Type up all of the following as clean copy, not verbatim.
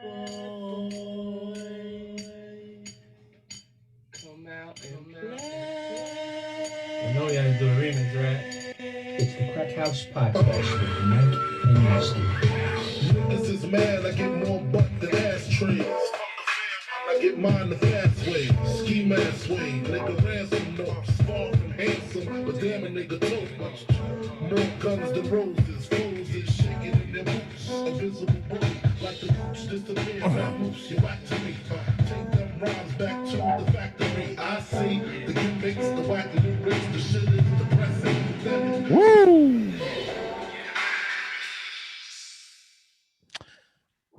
boy. Come out and I know play. you had to do a remix, right? It's the Crack House Podcast with Mike and Rusty. Niggas is mad, I get more butt than ashtrays. I get mine the fast way, ski mask way. Nigga ransom notes, far from handsome, but damn a nigga tote much. More guns than roses, foes is shaking in their boots. Invisible bully, like the boots disappear. That moves you back to me. Take them rhymes back to the factory. I see the gimmicks, the whack lyrics, the shit is depressing. Then Woo!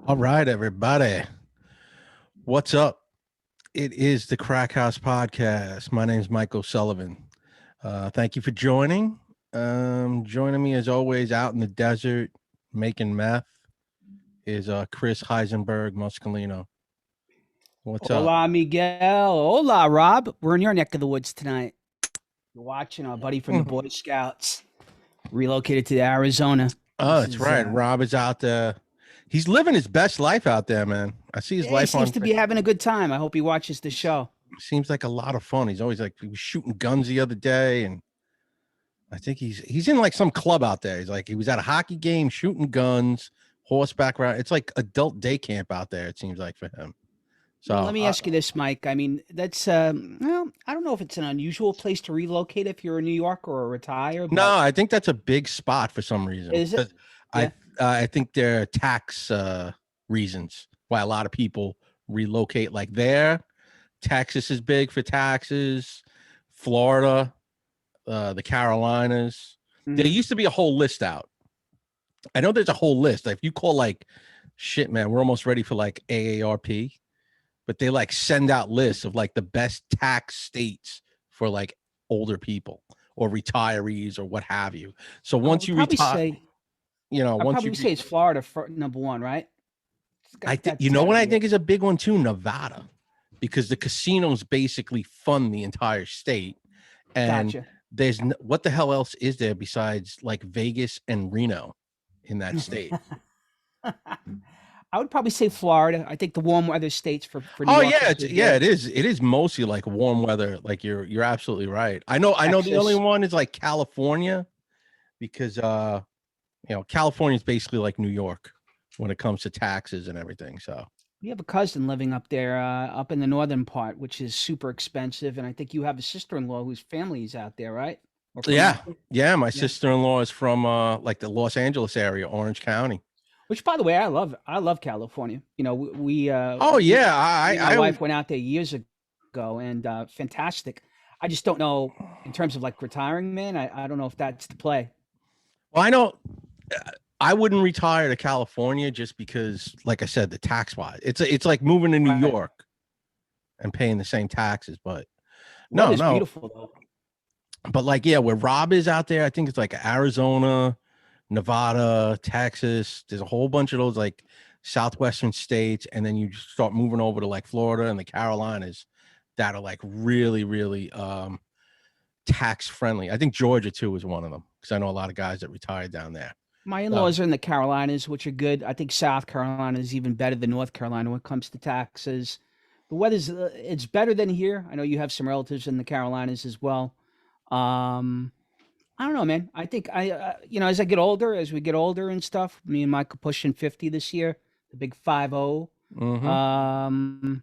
All right, everybody. What's up? It is the Crack House Podcast. My name is Michael Sullivan. Thank you for joining. Joining me as always out in the desert making meth is Chris Heisenberg Muscolino. What's up? Hola, Miguel. Hola, Rob. We're in your neck of the woods tonight. You're watching our buddy from the Boy Scouts relocated to Arizona. Oh, This that's is, right. Rob is out there. He's living his best life out there, man. I see his Yeah, he life on. seems to be having a good time. I hope he watches the show. Seems like a lot of fun. He's always like he was shooting guns the other day, and I think he's in like some club out there. He's like he was at a hockey game shooting guns, horseback ride. It's like adult day camp out there. It seems like for him. So Well, let me ask you this, Mike. I mean, that's well, I don't know if it's an unusual place to relocate if you're a New Yorker or retire. But no, I think that's a big spot for some reason. Is it? I think there are tax reasons why a lot of people relocate like there. Texas is big for taxes. Florida, the Carolinas. There Mhm. used to be a whole list out. I know there's a whole list. If you call like, shit, man, we're almost ready for like AARP, but they like send out lists of like the best tax states for like older people or retirees or what have you. So once you retire, I'd once probably you, say it's Florida for number one, right? I think you know what I think is a big one too, Nevada, because the casinos basically fund the entire state, and Gotcha. there's what the hell else is there besides like Vegas and Reno in that state? I would probably say Florida. I think the warm weather states for New Oh York. yeah, it is. It is mostly like warm weather. Like you're absolutely right. I know the only Texas. one is like California, because California is basically like New York when it comes to taxes and everything. So We have a cousin living up there, up in the northern part, which is super expensive. And I think you have a sister-in-law whose family is out there, right? Or from yeah, out there? yeah. My Yeah. sister-in-law is from like the Los Angeles area, Orange County. Which, by the way, I love. I love California. You know, Oh yeah, me and my wife went out there years ago, and fantastic. I just don't know in terms of like retiring, man. I don't know if that's the play. Well, I know I wouldn't retire to California just because, like I said, the tax wise, it's like moving to New Right. York and paying the same taxes. But Weather's no, beautiful though. but like yeah, where Rob is out there, I think it's like Arizona, Nevada, Texas. There's a whole bunch of those like southwestern states, and then you start moving over to like Florida and the Carolinas that are like really, really tax friendly. I think Georgia too is one of them because I know a lot of guys that retired down there. My in-laws are in the Carolinas, which are good. I think South Carolina is even better than North Carolina when it comes to taxes. The weather's it's better than here. I know you have some relatives in the Carolinas as well. Um, I don't know, man. I think as I get older, as we get older and stuff, me and Mike are pushing 50 this year, the big 50. Mm-hmm.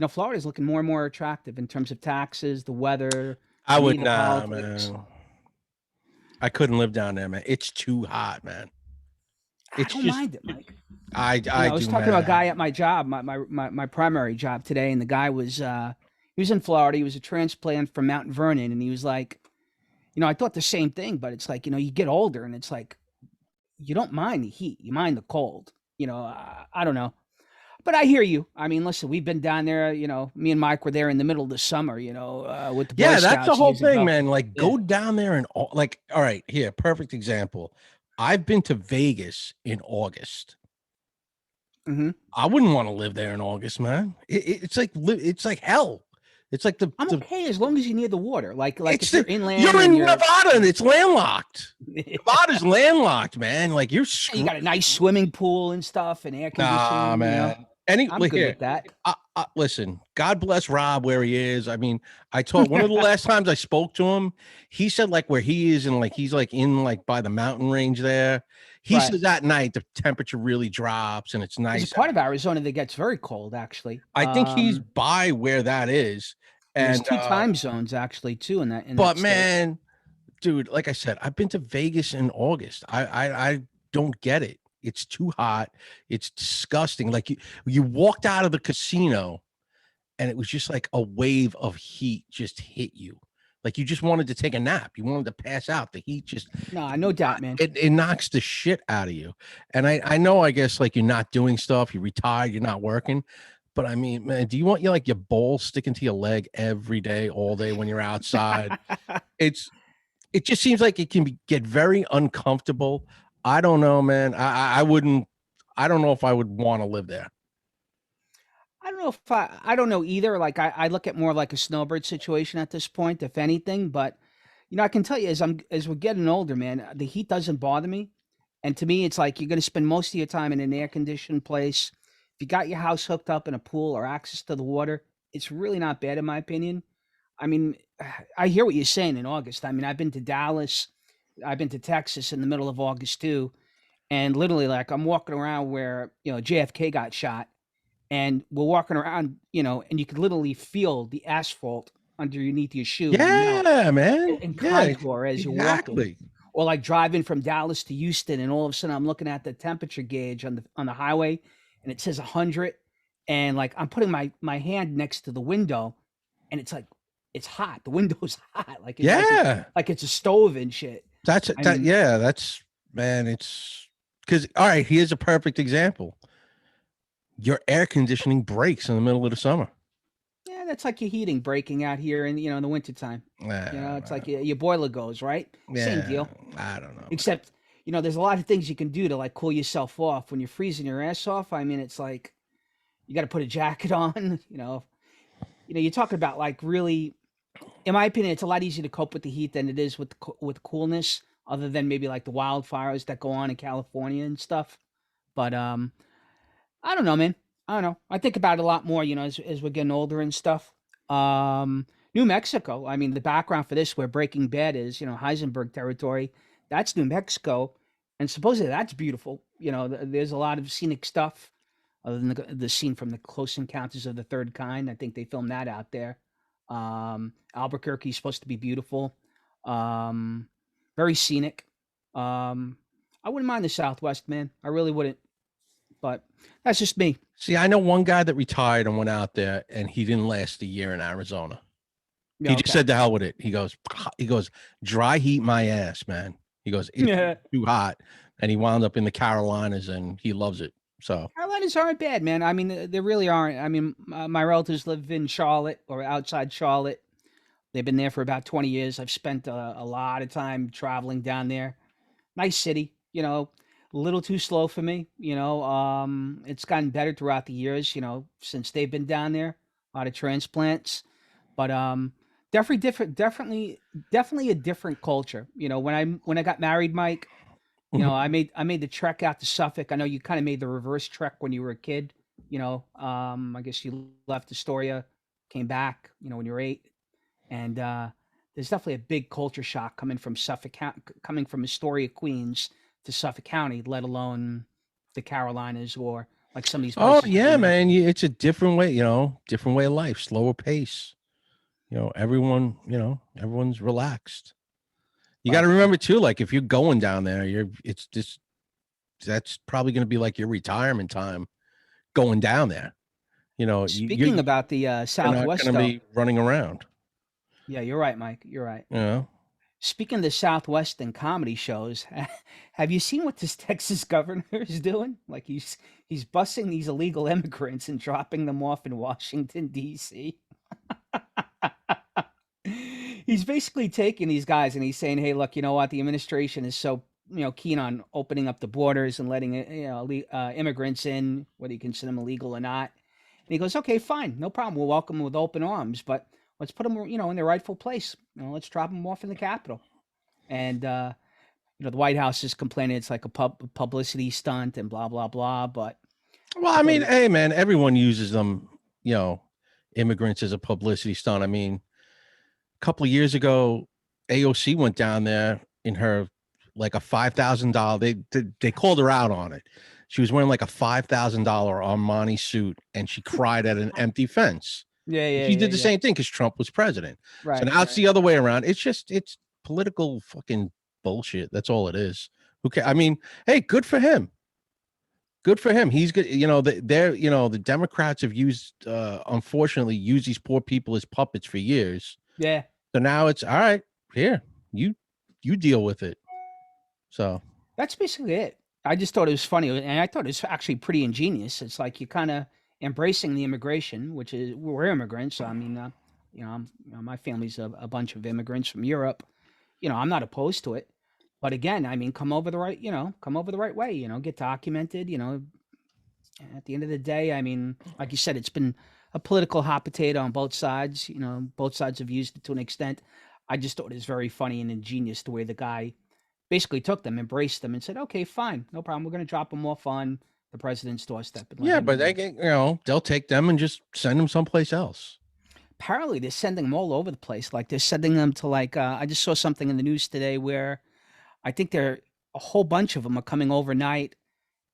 Florida's looking more and more attractive in terms of taxes, the weather, I would the nah, politics. man. I couldn't live down there, man. It's too hot, man. I don't mind it, Mike. I was do, talking to a man. guy at my job, my primary job today, and the guy was he was in Florida. He was a transplant from Mount Vernon, and he was like, I thought the same thing, but it's like, you get older, and it's like you don't mind the heat, you mind the cold. I don't know, but I hear you. I mean, listen, we've been down there. Me and Mike were there in the middle of the summer. With the Boy Yeah, Scouts that's the whole years thing, ago. man. Like, go down there and like, all right, here, perfect example. I've been to Vegas in August. Mm-hmm. I wouldn't want to live there in August, man. It's like hell. It's like I'm okay as long as you're near the water. Like it's if you're inland, you're and in Nevada and it's landlocked. Nevada's landlocked, man. Like you're you screwed. got a nice swimming pool and stuff and air conditioning. Nah, You man. know? Any I'm look good here. with that. Listen, God bless Rob where he is. I mean, I told one of the last times I spoke to him, he said like where he is and like he's like in like by the mountain range there. He Right. says at night the temperature really drops and it's There's nice. a part of Arizona that gets very cold, actually. I think he's by where that is. And And there's two time zones actually too in that. but that state. man, dude, like I said, I've been to Vegas in August. I don't get it. It's too hot. It's disgusting. Like you walked out of the casino and it was just like a wave of heat just hit you. Like you just wanted to take a nap. You wanted to pass out. The heat just no doubt, man. it knocks the shit out of you. And I know, I guess like you're not doing stuff, you're retired, you're not working. But I mean, man, do you want your ball sticking to your leg every day, all day when you're outside? It just seems like it can get very uncomfortable. I don't know, man. I wouldn't. I don't know if I would want to live there. I don't know if I don't know either. Like I look at more like a snowbird situation at this point, if anything. But I can tell you as we're getting older, man, the heat doesn't bother me. And to me, it's like you're going to spend most of your time in an air conditioned place. If you got your house hooked up in a pool or access to the water, it's really not bad in my opinion. I mean, I hear what you're saying in August. I mean, I've been to Dallas, I've been to Texas in the middle of August too, and literally like I'm walking around where JFK got shot. And we're walking around, and you could literally feel the asphalt underneath your shoe. Yeah, man. And Yeah, contour as you're exactly. walking. Or like driving from Dallas to Houston, and all of a sudden I'm looking at the temperature gauge on the highway, and it says 100, and like I'm putting my hand next to the window, and it's like it's hot. The window's hot, like it's a stove and shit. That's man. It's because all right. Here's a perfect example. Your air conditioning breaks in the middle of the summer. Yeah, that's like your heating breaking out here in in the wintertime. It's like your boiler goes, right? Same deal. I don't know. Except, there's a lot of things you can do to like cool yourself off when you're freezing your ass off. I mean, it's like you got to put a jacket on, you're talking about like really, in my opinion, it's a lot easier to cope with the heat than it is with coolness, other than maybe like the wildfires that go on in California and stuff. But I don't know, man. I don't know. I think about it a lot more, as we're getting older and stuff. New Mexico. I mean, the background for this, where Breaking Bad is, Heisenberg territory. That's New Mexico, and supposedly that's beautiful. There's a lot of scenic stuff, other than the scene from the Close Encounters of the Third Kind. I think they filmed that out there. Albuquerque's supposed to be beautiful, very scenic. I wouldn't mind the Southwest, man. I really wouldn't. But that's just me. See, I know one guy that retired and went out there, and he didn't last a year in Arizona. He just said, "The hell with it." He goes, "Dry heat my ass, man." He goes, "It's too hot," and he wound up in the Carolinas, and he loves it. So Carolinas aren't bad, man. I mean, they really aren't. I mean, my relatives live in Charlotte or outside Charlotte. They've been there for about 20 years. I've spent a lot of time traveling down there. Nice city, a little too slow for me. It's gotten better throughout the years, since they've been down there. A lot of transplants, but definitely a different culture. When I got married, Mike, I made the trek out to Suffolk. I know you kind of made the reverse trek when you were a kid. I guess you left Astoria, came back, when you were 8, and there's definitely a big culture shock coming from Suffolk, coming from Astoria, Queens, to Suffolk County, let alone the Carolinas or like some of these places. Oh yeah, man. It's a different way, different way of life, slower pace. Everyone's relaxed. You got to remember too, like if you're going down there, that's probably going to be like your retirement time going down there. Speaking about the Southwest, you're not going to be running around. Yeah, you're right, Mike. You're right. Yeah. Speaking of the Southwest and comedy shows, have you seen what this Texas governor is doing? Like he's busing these illegal immigrants and dropping them off in Washington, D.C. He's basically taking these guys and he's saying, "Hey, look, you know what? The administration is so keen on opening up the borders and letting immigrants in, whether you consider them illegal or not." And he goes, "Okay, fine, no problem. We'll welcome them with open arms, but let's put them, in their rightful place. Let's drop them off in the Capitol. And the White House is complaining it's like a publicity stunt and blah blah blah. But Well, I mean, hey man, everyone uses them, immigrants as a publicity stunt. I mean, a couple of years ago, AOC went down there in her like a $5,000. They called her out on it. She was wearing like a $5,000 Armani suit, and she cried at an empty fence. Yeah. She did the same thing because Trump was president. Right. So now it's the other way around. It's political fucking bullshit. That's all it is. Okay. I mean, hey, good for him. Good for him. He's good. The Democrats have unfortunately used these poor people as puppets for years. Yeah. So now it's all right. Here, you deal with it. So that's basically it. I just thought it was funny, and I thought it was actually pretty ingenious. It's like you're kind of embracing the immigration, which is we're immigrants. So I mean, my family's a bunch of immigrants from Europe. I'm not opposed to it, but again, I mean, come over the right way. Get documented. At the end of the day, I mean, like you said, it's been a political hot potato on both sides. Both sides have used it to an extent. I just thought it was very funny and ingenious the way the guy basically took them, embraced them, and said, "Okay, fine, no problem. We're going to drop them off on the president's doorstep." Yeah, but they get, they'll take them and just send them someplace else. Apparently, they're sending them all over the place. Like they're sending them to I just saw something in the news today where I think a whole bunch of them are coming overnight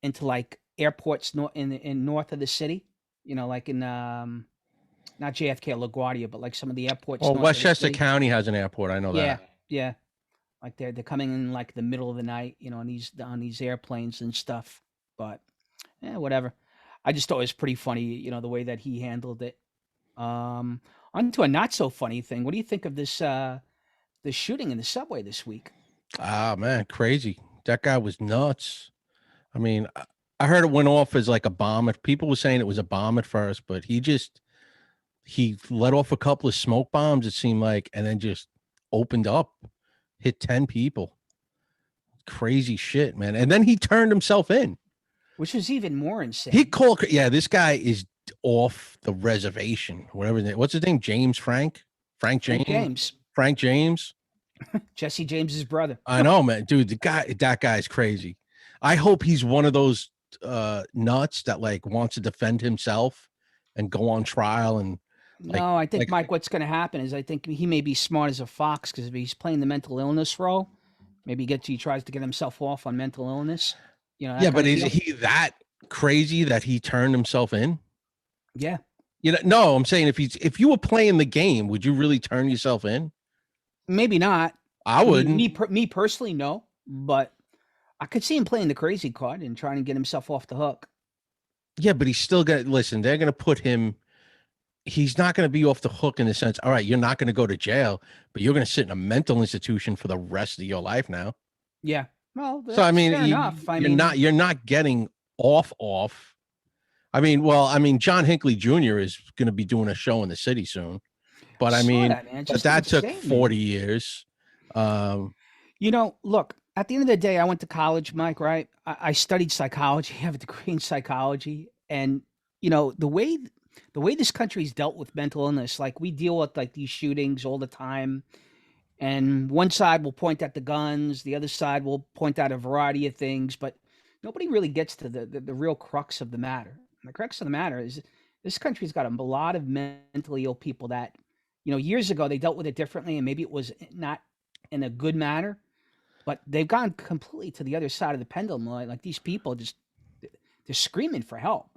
into like airports in north of the city. Like in not JFK or LaGuardia, but like some of the airports. Well, Westchester County has an airport. I know that. Yeah. Like they're coming in like the middle of the night, on these airplanes and stuff. But whatever. I just thought it was pretty funny, the way that he handled it. On to a not so funny thing. What do you think of this the shooting in the subway this week? Ah, man, crazy. That guy was nuts. I mean, I heard it went off as like a bomb. People were saying it was a bomb at first, but he let off a couple of smoke bombs, it seemed like, and then just opened up, hit 10 people. Crazy shit, man. And then he turned himself in, which was even more insane. This guy is off the reservation, whatever. What's his name? Frank James. Jesse James's brother. I know, man. Dude, that guy's crazy. I hope he's one of those nuts that like wants to defend himself and go on trial. And no, I think Mike, what's going to happen is I think he may be smart as a fox, because if he's playing the mental illness role, maybe he tries to get himself off on mental illness. Yeah, but is he that crazy that he turned himself in? Yeah. No, I'm saying if you were playing the game, would you really turn yourself in? Maybe not. I wouldn't. Me personally, no. But I could see him playing the crazy card and trying to get himself off the hook. Yeah, but he's still going to listen. They're going to put him. He's not going to be off the hook in the sense, all right, you're not going to go to jail, but you're going to sit in a mental institution for the rest of your life now. Yeah. Well, so I mean, you're not getting off. I mean, John Hinckley Jr. is going to be doing a show in the city soon, but I mean, that took 40 years. Look, at the end of the day, I went to college, Mike, right? I studied psychology, I have a degree in psychology. And, the way this country's dealt with mental illness, like we deal with like these shootings all the time. And one side will point at the guns, the other side will point out a variety of things, but nobody really gets to the real crux of the matter. And the crux of the matter is this country's got a lot of mentally ill people that, years ago they dealt with it differently, and maybe it was not in a good manner, but they've gone completely to the other side of the pendulum. Like these people they're screaming for help.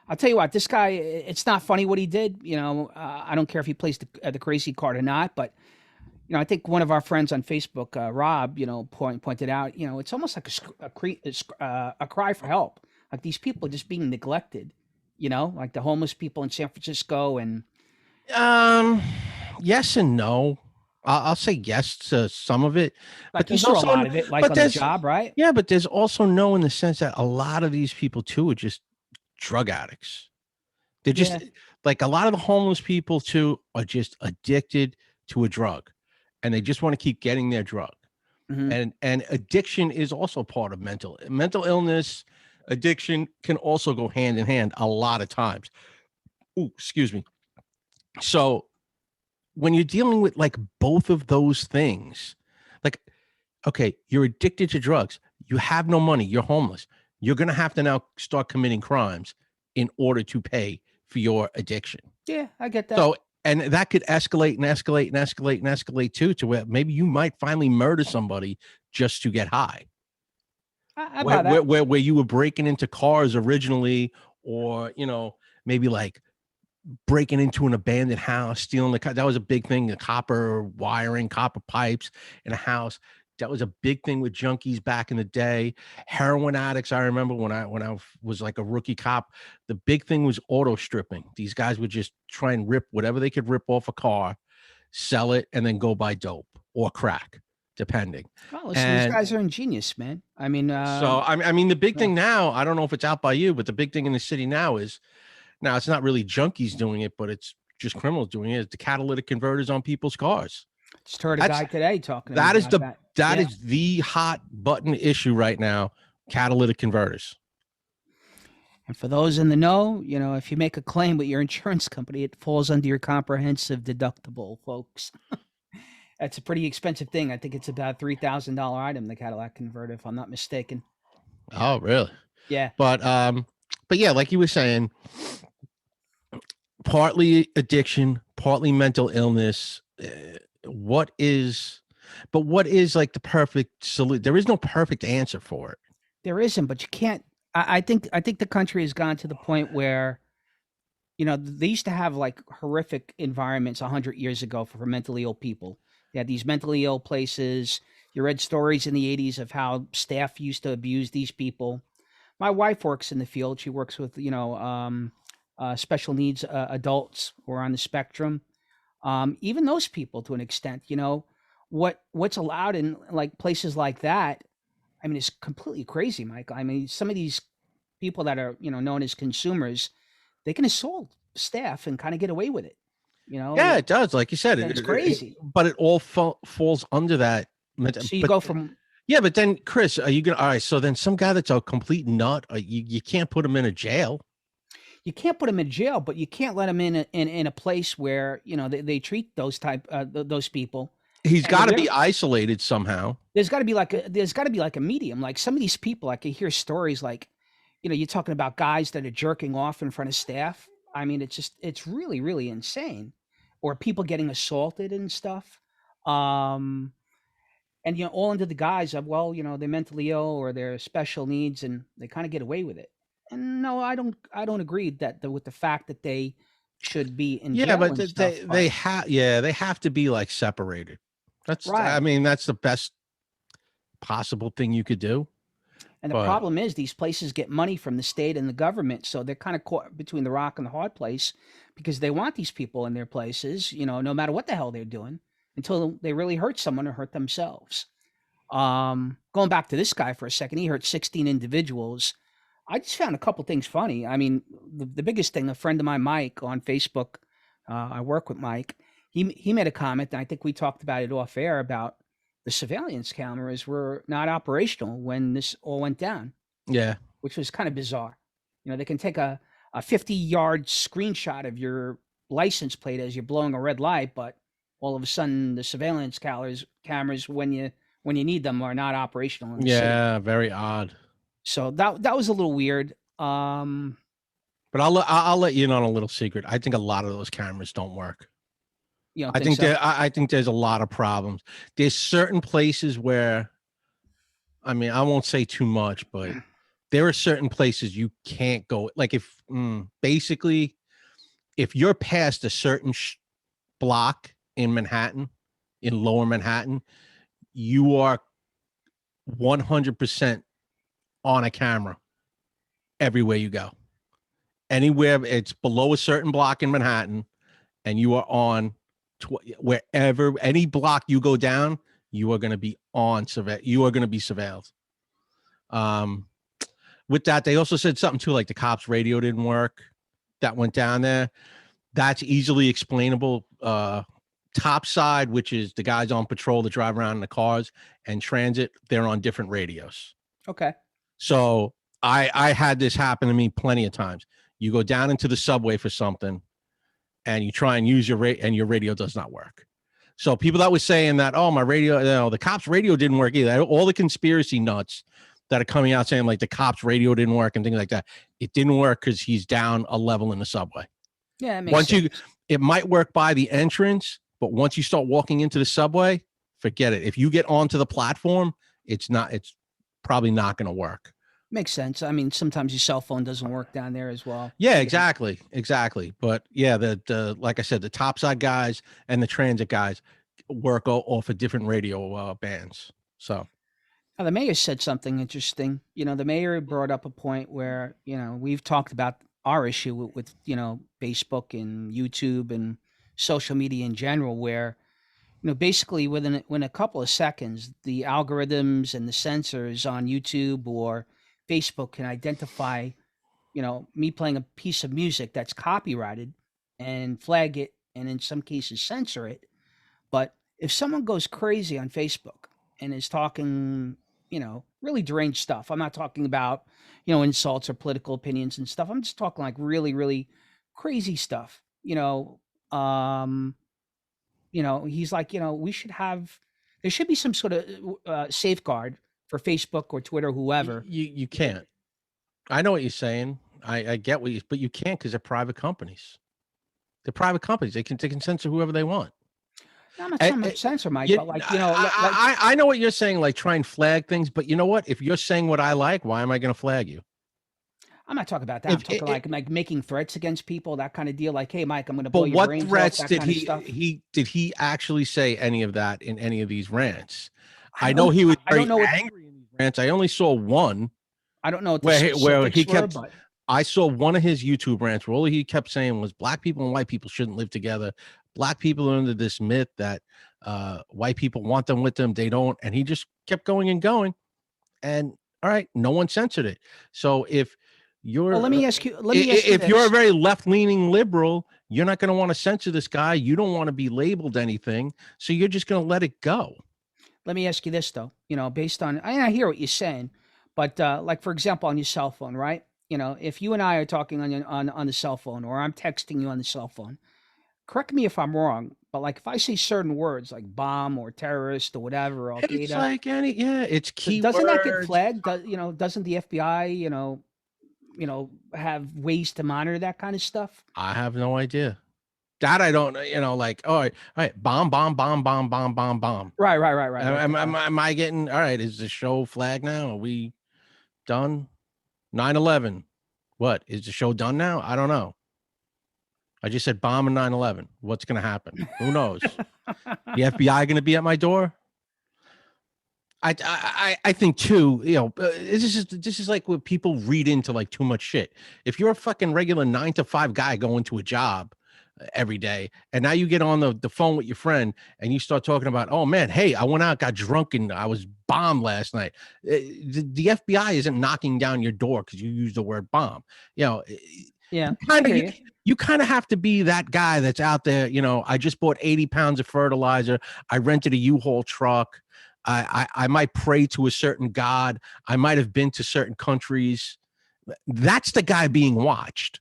I'll tell you what, this guy, it's not funny what he did. I don't care if he plays the crazy card or not, but I think one of our friends on Facebook, Rob, pointed out, it's almost like a cry for help. Like these people are just being neglected, like the homeless people in San Francisco. And yes and no. I'll say yes to some of it, but there's also a lot of it, like on the job, right? Yeah, but there's also no in the sense that a lot of these people too are just drug addicts. They're just like a lot of the homeless people too are just addicted to a drug, and they just want to keep getting their drug. Mm-hmm. And addiction is also part of mental illness. Addiction can also go hand in hand a lot of times. Ooh, excuse me. So when you're dealing with like both of those things, like, okay, you're addicted to drugs, you have no money, you're homeless, you're going to have to now start committing crimes in order to pay for your addiction. Yeah, I get that. So, and that could escalate and escalate and escalate and escalate too, to where maybe you might finally murder somebody just to get high. I buy that. Where you were breaking into cars originally, or, you know, maybe like breaking into an abandoned house, stealing the car. That was a big thing. The copper wiring, copper pipes in a house. That was a big thing with junkies back in the day. Heroin addicts. I remember when I was like a rookie cop, the big thing was auto stripping. These guys would just try and rip whatever they could rip off a car, sell it, and then go buy dope or crack, depending. Oh, listen, these guys are ingenious, man. I mean, So I mean, the big thing now, I don't know if it's out by you, but the big thing in the city now is, now it's not really junkies doing it, but it's just criminals doing it. It's the catalytic converters on people's cars. just heard a guy today talking That about is the that. that Yeah. is the hot button issue right now. Catalytic converters. And for those in the know, you know, if you make a claim with your insurance company, it falls under your comprehensive deductible, folks. That's a pretty expensive thing. I think it's about $3,000 item, the Cadillac converter, if I'm not mistaken. Oh, really? Yeah. But yeah, like you were saying, partly addiction, partly mental illness. What is like the perfect solution? There is no perfect answer for it. There isn't, but you can't. I think the country has gone to the point where, you know, they used to have like horrific environments 100 years ago for mentally ill people. They had these mentally ill places. You read stories in the 80s of how staff used to abuse these people. My wife works in the field. She works with, you know, special needs adults who are on the spectrum. Even those people, to an extent, you know, what's allowed in like places like that. I mean, it's completely crazy, Mike. I mean, some of these people that are, you know, known as consumers, they can assault staff and kind of get away with it. You know, Yeah, it does. Like you said, it's crazy. but it all falls under that. So you But- go from Yeah, but then Chris, are you gonna? All right, so then some guy that's a complete nut, you can't put him in a jail. you can't put them in jail, but you can't let them in a place where, you know, they treat those those people. He's And got to they're- be isolated somehow. There's got to be like a medium. Like some of these people, I can hear stories like, you know, you're talking about guys that are jerking off in front of staff. I mean, it's really, really insane. Or people getting assaulted and stuff. And you know, all under the guise of, well, you know, they're mentally ill or they're special needs, and they kind of get away with it. And no, I don't agree with the fact that they should be in Yeah, jail. but and they stuff, they but- have they have to be like separated. That's Right. I mean, that's the best possible thing you could do. And the But- problem is these places get money from the state and the government, so they're kind of caught between the rock and the hard place because they want these people in their places, you know, no matter what the hell they're doing, until they really hurt someone or hurt themselves. Going back to this guy for a second, he hurt 16 individuals. I just found a couple things funny. I mean, the biggest thing, a friend of mine, Mike, on Facebook, I work with Mike. He made a comment, and I think we talked about it off air about the surveillance cameras were not operational when this all went down, Yeah. which was kind of bizarre. You know, they can take a 50-yard screenshot of your license plate as you're blowing a red light, but all of a sudden the surveillance cameras when you need them are not operational in the city. Yeah, very odd. So that was a little weird. But I'll let you in on a little secret. I think a lot of those cameras don't work. You don't I think so? I think there's a lot of problems. There's certain places where, I mean, I won't say too much, but there are certain places you can't go. Like basically, if you're past a certain block in Manhattan, in Lower Manhattan, you are 100% on a camera everywhere you go. Anywhere it's below a certain block in Manhattan, and you are on wherever any block you go down, you are going to be on you are going to be surveilled. With that, they also said something too, like the cops' radio didn't work. That went down there. That's easily explainable. Top side, which is the guys on patrol that drive around in the cars, and transit, they're on different radios. Okay. So I had this happen to me plenty of times. You go down into the subway for something, and you try and use your and your radio does not work. So people that was saying that, oh, my radio, the cops' radio didn't work either. All the conspiracy nuts that are coming out saying like the cops' radio didn't work and things like that. It didn't work because he's down a level in the subway. Yeah, it makes sense. It might work by the entrance, but once you start walking into the subway, forget it. If you get onto the platform, it's probably not going to work. Makes sense. I mean, sometimes your cell phone doesn't work down there as well. Yeah, exactly. But yeah, the like I said, the topside guys and the transit guys work off of different radio bands. So now, the mayor said something interesting. The mayor brought up a point where, we've talked about our issue with Facebook and YouTube and social media in general, where, basically within a couple of seconds, the algorithms and the sensors on YouTube or Facebook can identify, me playing a piece of music that's copyrighted and flag it, and in some cases censor it. But if someone goes crazy on Facebook and is talking, really deranged stuff, I'm not talking about, insults or political opinions and stuff. I'm just talking like really, really crazy stuff. He's like, there should be some sort of safeguard for Facebook or Twitter, whoever. You can't. I know what you're saying. I get but you can't because they're private companies. They're private companies. They can censor whoever they want. No, I'm not talking about censor, Mike, but I know what you're saying, like try and flag things, but you know what? If you're saying what I like, why am I going to flag you? I'm not talking about that. I'm talking like making threats against people, that kind of deal. Like, hey, Mike, I'm going to blow your brains off. But what threats did he actually say any of that in any of these rants? I know he was very angry in these rants. I only saw one. I don't know what where he kept. I saw one of his YouTube rants where all he kept saying was black people and white people shouldn't live together. Black people are under this myth that white people want them with them. They don't. And he just kept going and going. And all right, no one censored it. So if you're, let me ask you if you're a very left-leaning liberal, you're not going to want to censor this guy. You don't want to be labeled anything. So you're just going to let it go. Let me ask you this, though, based on, I hear what you're saying, but like, for example, on your cell phone, right? If you and I are talking on the cell phone, or I'm texting you on the cell phone, correct me if I'm wrong, but like if I say certain words like bomb or terrorist or whatever, Al-Qaeda, it's like it's key. Doesn't that get flagged? Doesn't the FBI, have ways to monitor that kind of stuff? I have no idea. That I don't, like, all right, bomb. Right. Am I getting, all right, is the show flag now? Are we done? 9/11. What, is the show done now? I don't know. I just said bomb and 9/11. What's going to happen? Who knows? The FBI going to be at my door? I think too, this is like what people read into like too much shit. If you're a fucking regular 9-to-5 guy going to a job every day, and now you get on the phone with your friend and you start talking about, oh man, hey, I went out, got drunk, and I was bombed last night. The FBI isn't knocking down your door because you use the word bomb. Yeah. You kind of have to be that guy that's out there. I just bought 80 pounds of fertilizer. I rented a U-Haul truck. I might pray to a certain God. I might have been to certain countries. That's the guy being watched.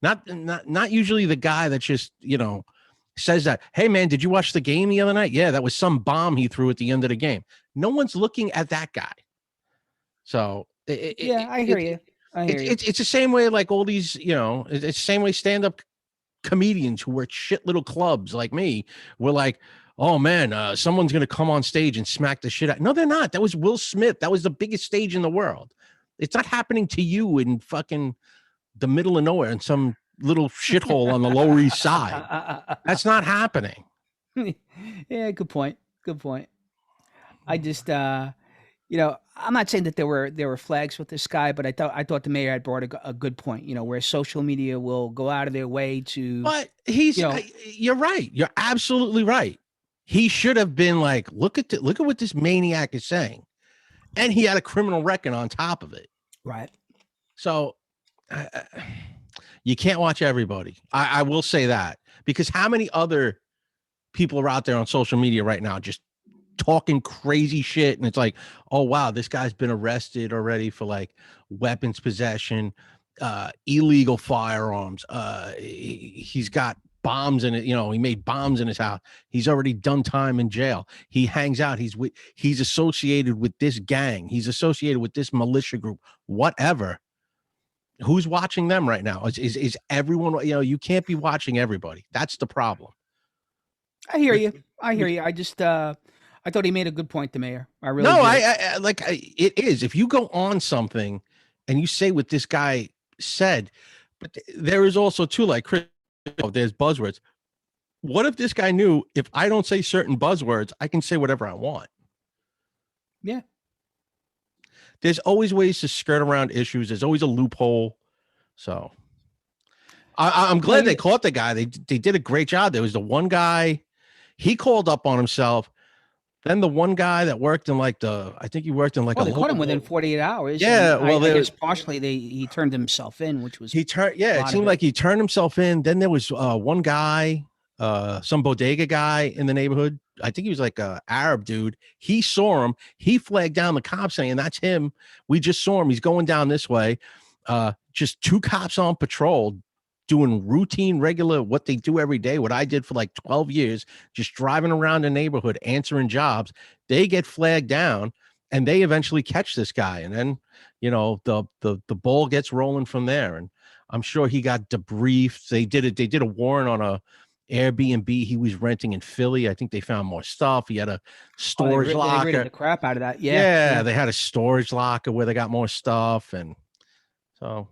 Not usually the guy that just, says that, hey man, did you watch the game the other night? Yeah, that was some bomb he threw at the end of the game. No one's looking at that guy. So I hear you. It's the same way, like all these, it's the same way stand-up comedians who work shit little clubs like me were like, oh man, someone's going to come on stage and smack the shit out. No, they're not. That was Will Smith. That was the biggest stage in the world. It's not happening to you in fucking the middle of nowhere in some little shithole on the Lower East Side. That's not happening. Yeah, good point. I just, I'm not saying that there were flags with this guy, but I thought the mayor had brought a good point. Where social media will go out of their way to. But you're right. You're absolutely right. He should have been like, look at what this maniac is saying, and he had a criminal record on top of it. Right. So. You can't watch everybody. I will say that, because how many other people are out there on social media right now just talking crazy shit, and it's like, oh wow, this guy's been arrested already for like weapons possession, illegal firearms. He's got bombs in it. You know, he made bombs in his house. He's already done time in jail. He hangs out. He's associated with this gang. He's associated with this militia group, whatever. Who's watching them right now? Is everyone, you know, you can't be watching everybody. That's the problem. I hear you. I hear you. I just, I thought he made a good point, the mayor. I really No, did. it is. If you go on something and you say what this guy said, but there is also too, like Chris, there's buzzwords. What if this guy knew if I don't say certain buzzwords, I can say whatever I want? Yeah. There's always ways to skirt around issues. There's always a loophole. So I'm glad they caught the guy. They did a great job. There was the one guy, he called up on himself. Then the one guy that worked in I think he worked in like they caught him within 48 hours. Yeah, well, I guess partially he turned himself in, which was it seemed like he turned himself in. Then there was one guy, some bodega guy in the neighborhood. I think he was like a Arab dude. He saw him. He flagged down the cops saying, "That's him. We just saw him. He's going down this way." Just 2 cops on patrol doing routine, regular, what they do every day, what I did for like 12 years, just driving around the neighborhood, answering jobs. They get flagged down and they eventually catch this guy. And then, you know, the ball gets rolling from there. And I'm sure he got debriefed. They did a warrant on a Airbnb he was renting in Philly. I think they found more stuff. He had a storage locker. They the crap out of that. Yeah. They had a storage locker where they got more stuff. And so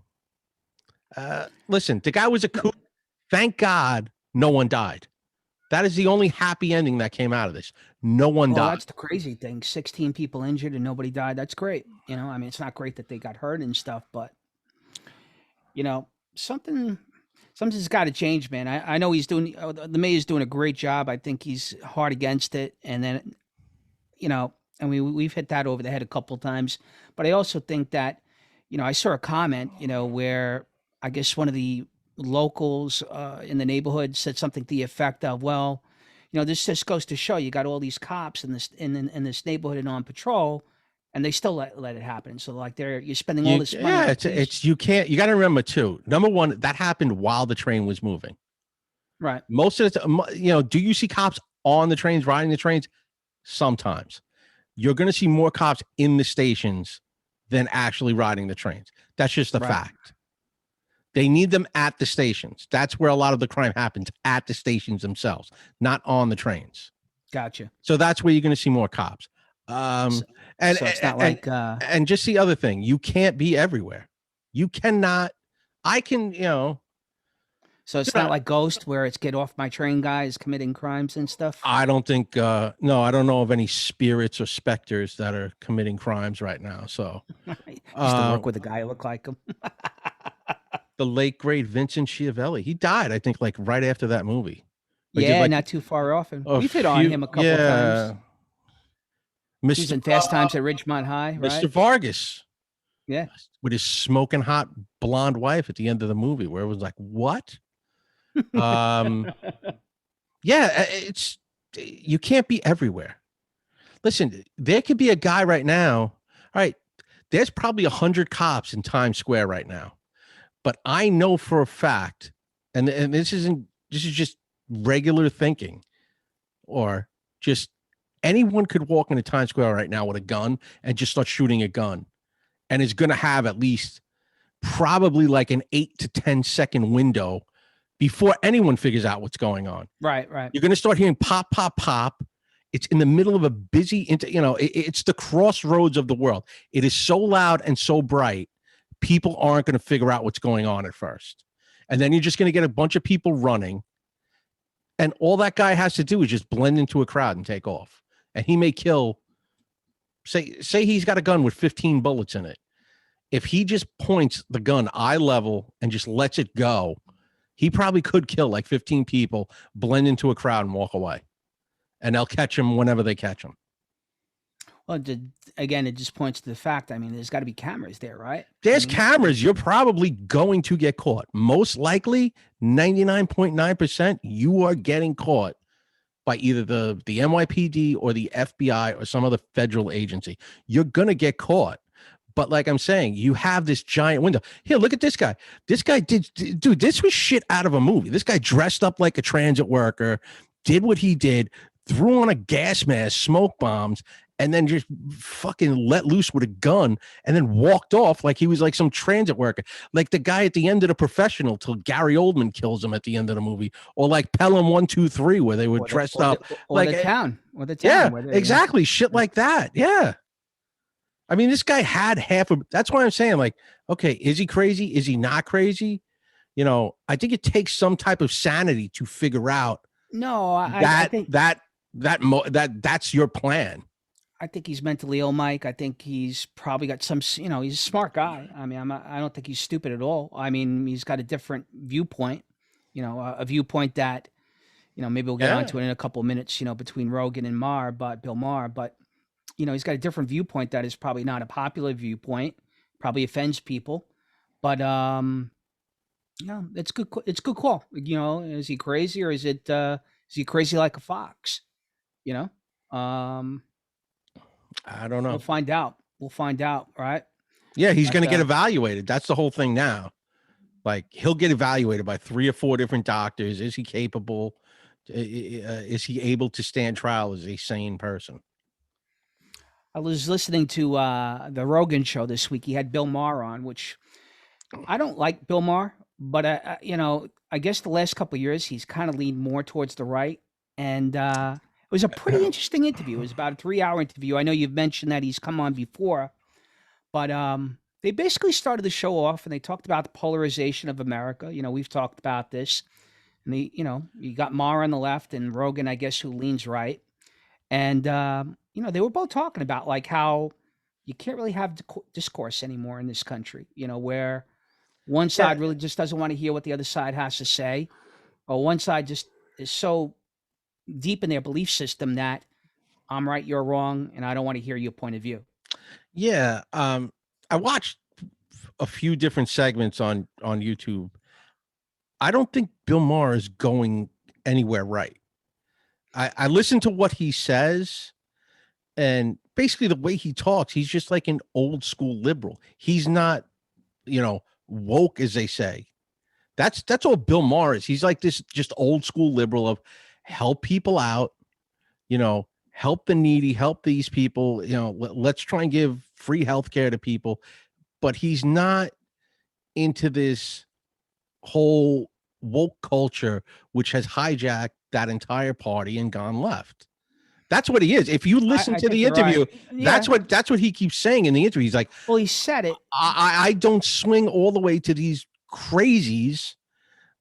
listen, the guy was a coup. Thank God no one died. That is the only happy ending that came out of this. No one died. That's the crazy thing. 16 people injured and nobody died. That's great. You know, I mean, it's not great that they got hurt and stuff, but you know, something's got to change, man. I know the mayor's doing a great job. I think he's hard against it. And then, you know, and we've hit that over the head a couple of times, but I also think that, you know, I saw a comment, you know, where I guess one of the locals in the neighborhood said something to the effect of, well, you know, this just goes to show you got all these cops in this neighborhood and on patrol, and they still let it happen. So like you're spending all this money. Yeah, you got to remember too. Number one, that happened while the train was moving. Right. Most of the time, you know, do you see cops on the trains, riding the trains? Sometimes. You're going to see more cops in the stations than actually riding the trains. That's just a fact. They need them at the stations. That's where a lot of the crime happens, at the stations themselves, not on the trains. Gotcha. So that's where you're going to see more cops. So it's not like and just the other thing, you can't be everywhere. You cannot. I can, you know. So it's not like Ghost, where it's get off my train guys committing crimes and stuff. I don't think. No, I don't know of any spirits or specters that are committing crimes right now. So used to work with a guy who looked like him. The late great Vincent Schiavelli. He died, I think, like right after that movie. Not too far off. And we've hit on him a couple of times. He's in Fast Times at Ridgemont High, right? Mr. Vargas. Yeah. With his smoking hot blonde wife at the end of the movie, where it was like, what? It's you can't be everywhere. Listen, there could be a guy right now. All right, there's probably 100 cops in Times Square right now. But I know for a fact, and this is just regular thinking, or just anyone could walk into Times Square right now with a gun and just start shooting a gun, and is going to have at least probably like an 8 to 10 second window before anyone figures out what's going on. Right. You're going to start hearing pop, pop, pop. It's in the middle of a busy, it's the crossroads of the world. It is so loud and so bright. People aren't going to figure out what's going on at first. And then you're just going to get a bunch of people running. And all that guy has to do is just blend into a crowd and take off. And he may kill, say he's got a gun with 15 bullets in it. If he just points the gun eye level and just lets it go, he probably could kill like 15 people, blend into a crowd and walk away. And they'll catch him whenever they catch him. Well, again, it just points to the fact, I mean, there's got to be cameras there, right? There's cameras. You're probably going to get caught. Most likely, 99.9%, you are getting caught by either the NYPD or the FBI or some other federal agency. You're going to get caught. But like I'm saying, you have this giant window. Here, look at this guy. This guy dude, this was shit out of a movie. This guy dressed up like a transit worker, did what he did, threw on a gas mask, smoke bombs, and then just fucking let loose with a gun and then walked off like he was like some transit worker. Like the guy at the end of The Professional till Gary Oldman kills him at the end of the movie. Or like Pelham 1, 2, 3, where they were dressed up. Or like the town. Yeah, where exactly. Shit like that. Yeah. I mean, this guy had half of, that's why I'm saying, like, okay, is he crazy? Is he not crazy? You know, I think it takes some type of sanity to figure out No, I think that's your plan. I think he's mentally ill, Mike. I think he's probably got some, you know, he's a smart guy. I mean, I don't think he's stupid at all. I mean, he's got a different viewpoint, you know, a viewpoint that, you know, maybe we'll get onto it in a couple of minutes, you know, between Rogan and Bill Maher, but, you know, he's got a different viewpoint that is probably not a popular viewpoint, probably offends people, but, you know, it's good. It's a good call. You know, is he crazy or is he crazy like a fox? You know, I don't know. We'll find out. Right. Yeah, he's going to get evaluated. That's the whole thing now. Like he'll get evaluated by 3 or 4 different doctors. Is he capable? Is he able to stand trial as a sane person? I was listening to the Rogan show this week. He had Bill Maher on, which I don't like Bill Maher, but you know, I guess the last couple of years he's kind of leaned more towards the right, and it was a pretty interesting interview. It was about a 3-hour interview. I know you've mentioned that he's come on before, but they basically started the show off and they talked about the polarization of America. You know, we've talked about this, and you know, you got Maher on the left and Rogan, I guess, who leans right, and you know, they were both talking about like how you can't really have discourse anymore in this country. You know, where one side really just doesn't want to hear what the other side has to say, or one side just is so deep in their belief system that I'm right, you're wrong, and I don't want to hear your point of view. Yeah, I watched a few different segments on YouTube. I don't think Bill Maher is going anywhere right. I listen to what he says, and basically the way he talks, he's just like an old school liberal. He's not, you know, woke, as they say. That's all Bill Maher is. He's like this just old school liberal of help people out, you know, help the needy, help these people, you know, let's try and give free healthcare to people. But he's not into this whole woke culture, which has hijacked that entire party and gone left. That's what he is. If you listen to the interview, right. Yeah. that's what he keeps saying in the interview. He's like, well, he said it. I don't swing all the way to these crazies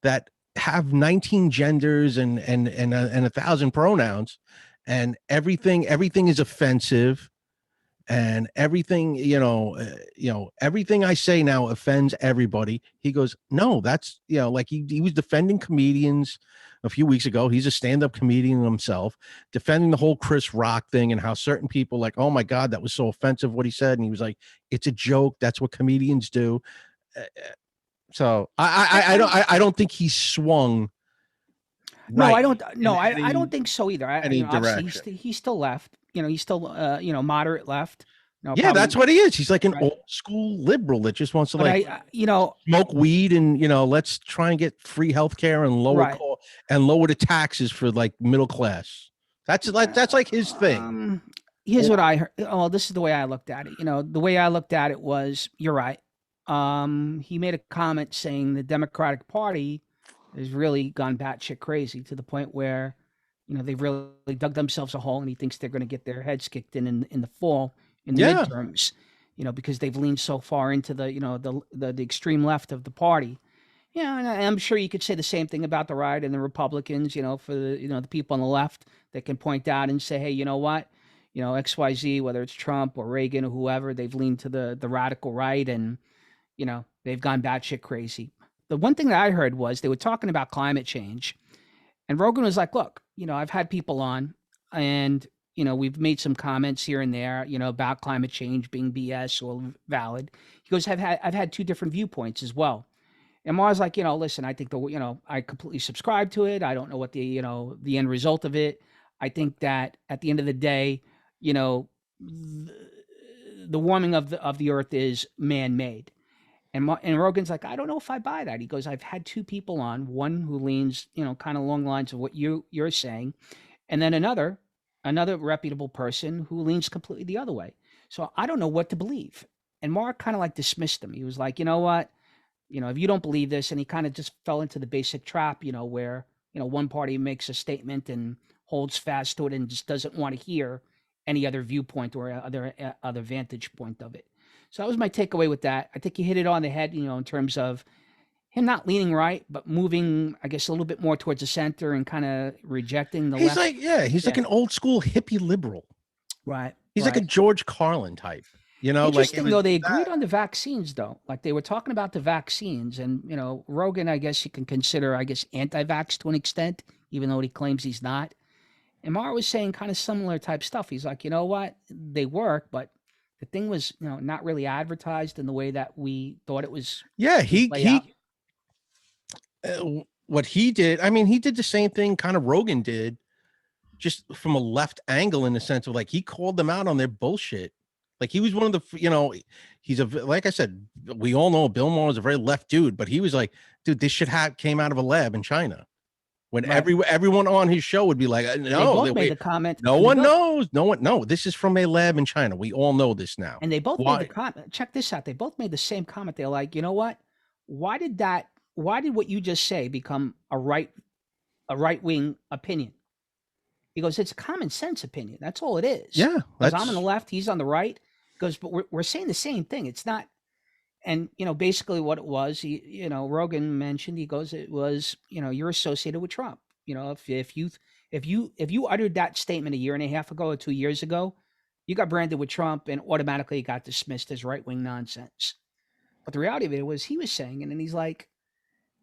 that have 19 genders and 1,000 pronouns, and everything is offensive, and everything, you know, everything I say now offends everybody. He goes, no, that's, you know, like he was defending comedians a few weeks ago. He's a stand-up comedian himself, defending the whole Chris Rock thing and how certain people like, oh my God, that was so offensive what he said. And he was like, it's a joke. That's what comedians do. So I don't think he swung. No, right I don't. No, I don't think so either. Any you know, direction. he's still left. You know, he's still you know, moderate left. You know, Yeah, probably, that's what he is. He's like an Right. old school liberal that just wants to but like you know, smoke weed and, you know, let's try and get free healthcare and Right. lower the taxes for like middle class. That's like his thing. Here's what I heard. Oh, this is the way I looked at it. You know, the way I looked at it was, you're right. He made a comment saying the Democratic Party has really gone batshit crazy to the point where, you know, they've really dug themselves a hole, and he thinks they're going to get their heads kicked in the fall in the Yeah. midterms. You know, because they've leaned so far into the, you know, the extreme left of the party. Yeah, and I'm sure you could say the same thing about the right and the Republicans. You know, for the, you know, the people on the left that can point out and say, hey, you know what, you know, XYZ, whether it's Trump or Reagan or whoever, they've leaned to the radical right, and, you know, they've gone batshit crazy. The one thing that I heard was they were talking about climate change, and Rogan was like, look, you know, I've had people on, and, you know, we've made some comments here and there, you know, about climate change being BS or valid. He goes, I've had 2 different viewpoints as well. And Maher's like, you know, listen, I think you know, I completely subscribe to it. I don't know what the, you know, the end result of it. I think that at the end of the day, you know, the warming of the earth is man-made. And Rogan's like, I don't know if I buy that. He goes, I've had two people on, one who leans, kind of along the lines of what you're saying, and then another reputable person who leans completely the other way. So I don't know what to believe. And Mark kind of like dismissed him. He was like, you know what, if you don't believe this, and he kind of just fell into the basic trap, where one party makes a statement and holds fast to it and just doesn't want to hear any other viewpoint or other vantage point of it. So that was my takeaway with that. I think you hit it on the head, in terms of him not leaning right, but moving, I guess, a little bit more towards the center and kind of rejecting the He's left. he's like an old school hippie liberal. Right. He's like a George Carlin type. Interesting, though, they agreed on the vaccines, though. Like, they were talking about the vaccines, and, Rogan, I guess you can consider, anti-vax to an extent, even though he claims he's not. And Maher was saying kind of similar type stuff. He's like, you know what? They work, but the thing was, not really advertised in the way that we thought it was. Yeah, what he did, I mean, he did the same thing kind of Rogan did, just from a left angle, in the sense of, like, he called them out on their bullshit. Like, he was one of the, he's like I said, we all know Bill Maher is a very left dude, but he was like, dude, this shit came out of a lab in China. When everyone on his show would be like, no, they both made the comment. No one knows. No, this is from a lab in China. We all know this now. And they both made the comment. Check this out. They both made the same comment. They're like, you know what? Why did what you just say become a right-wing opinion? He goes, it's a common sense opinion. That's all it is. Yeah. Because I'm on the left, he's on the right. He goes, but we're saying the same thing. It's not. And, basically what it was, Rogan mentioned, he goes, it was, you're associated with Trump. If you uttered that statement a year and a half ago or 2 years ago, you got branded with Trump and automatically got dismissed as right-wing nonsense. But the reality of it was, he was saying, and then he's like,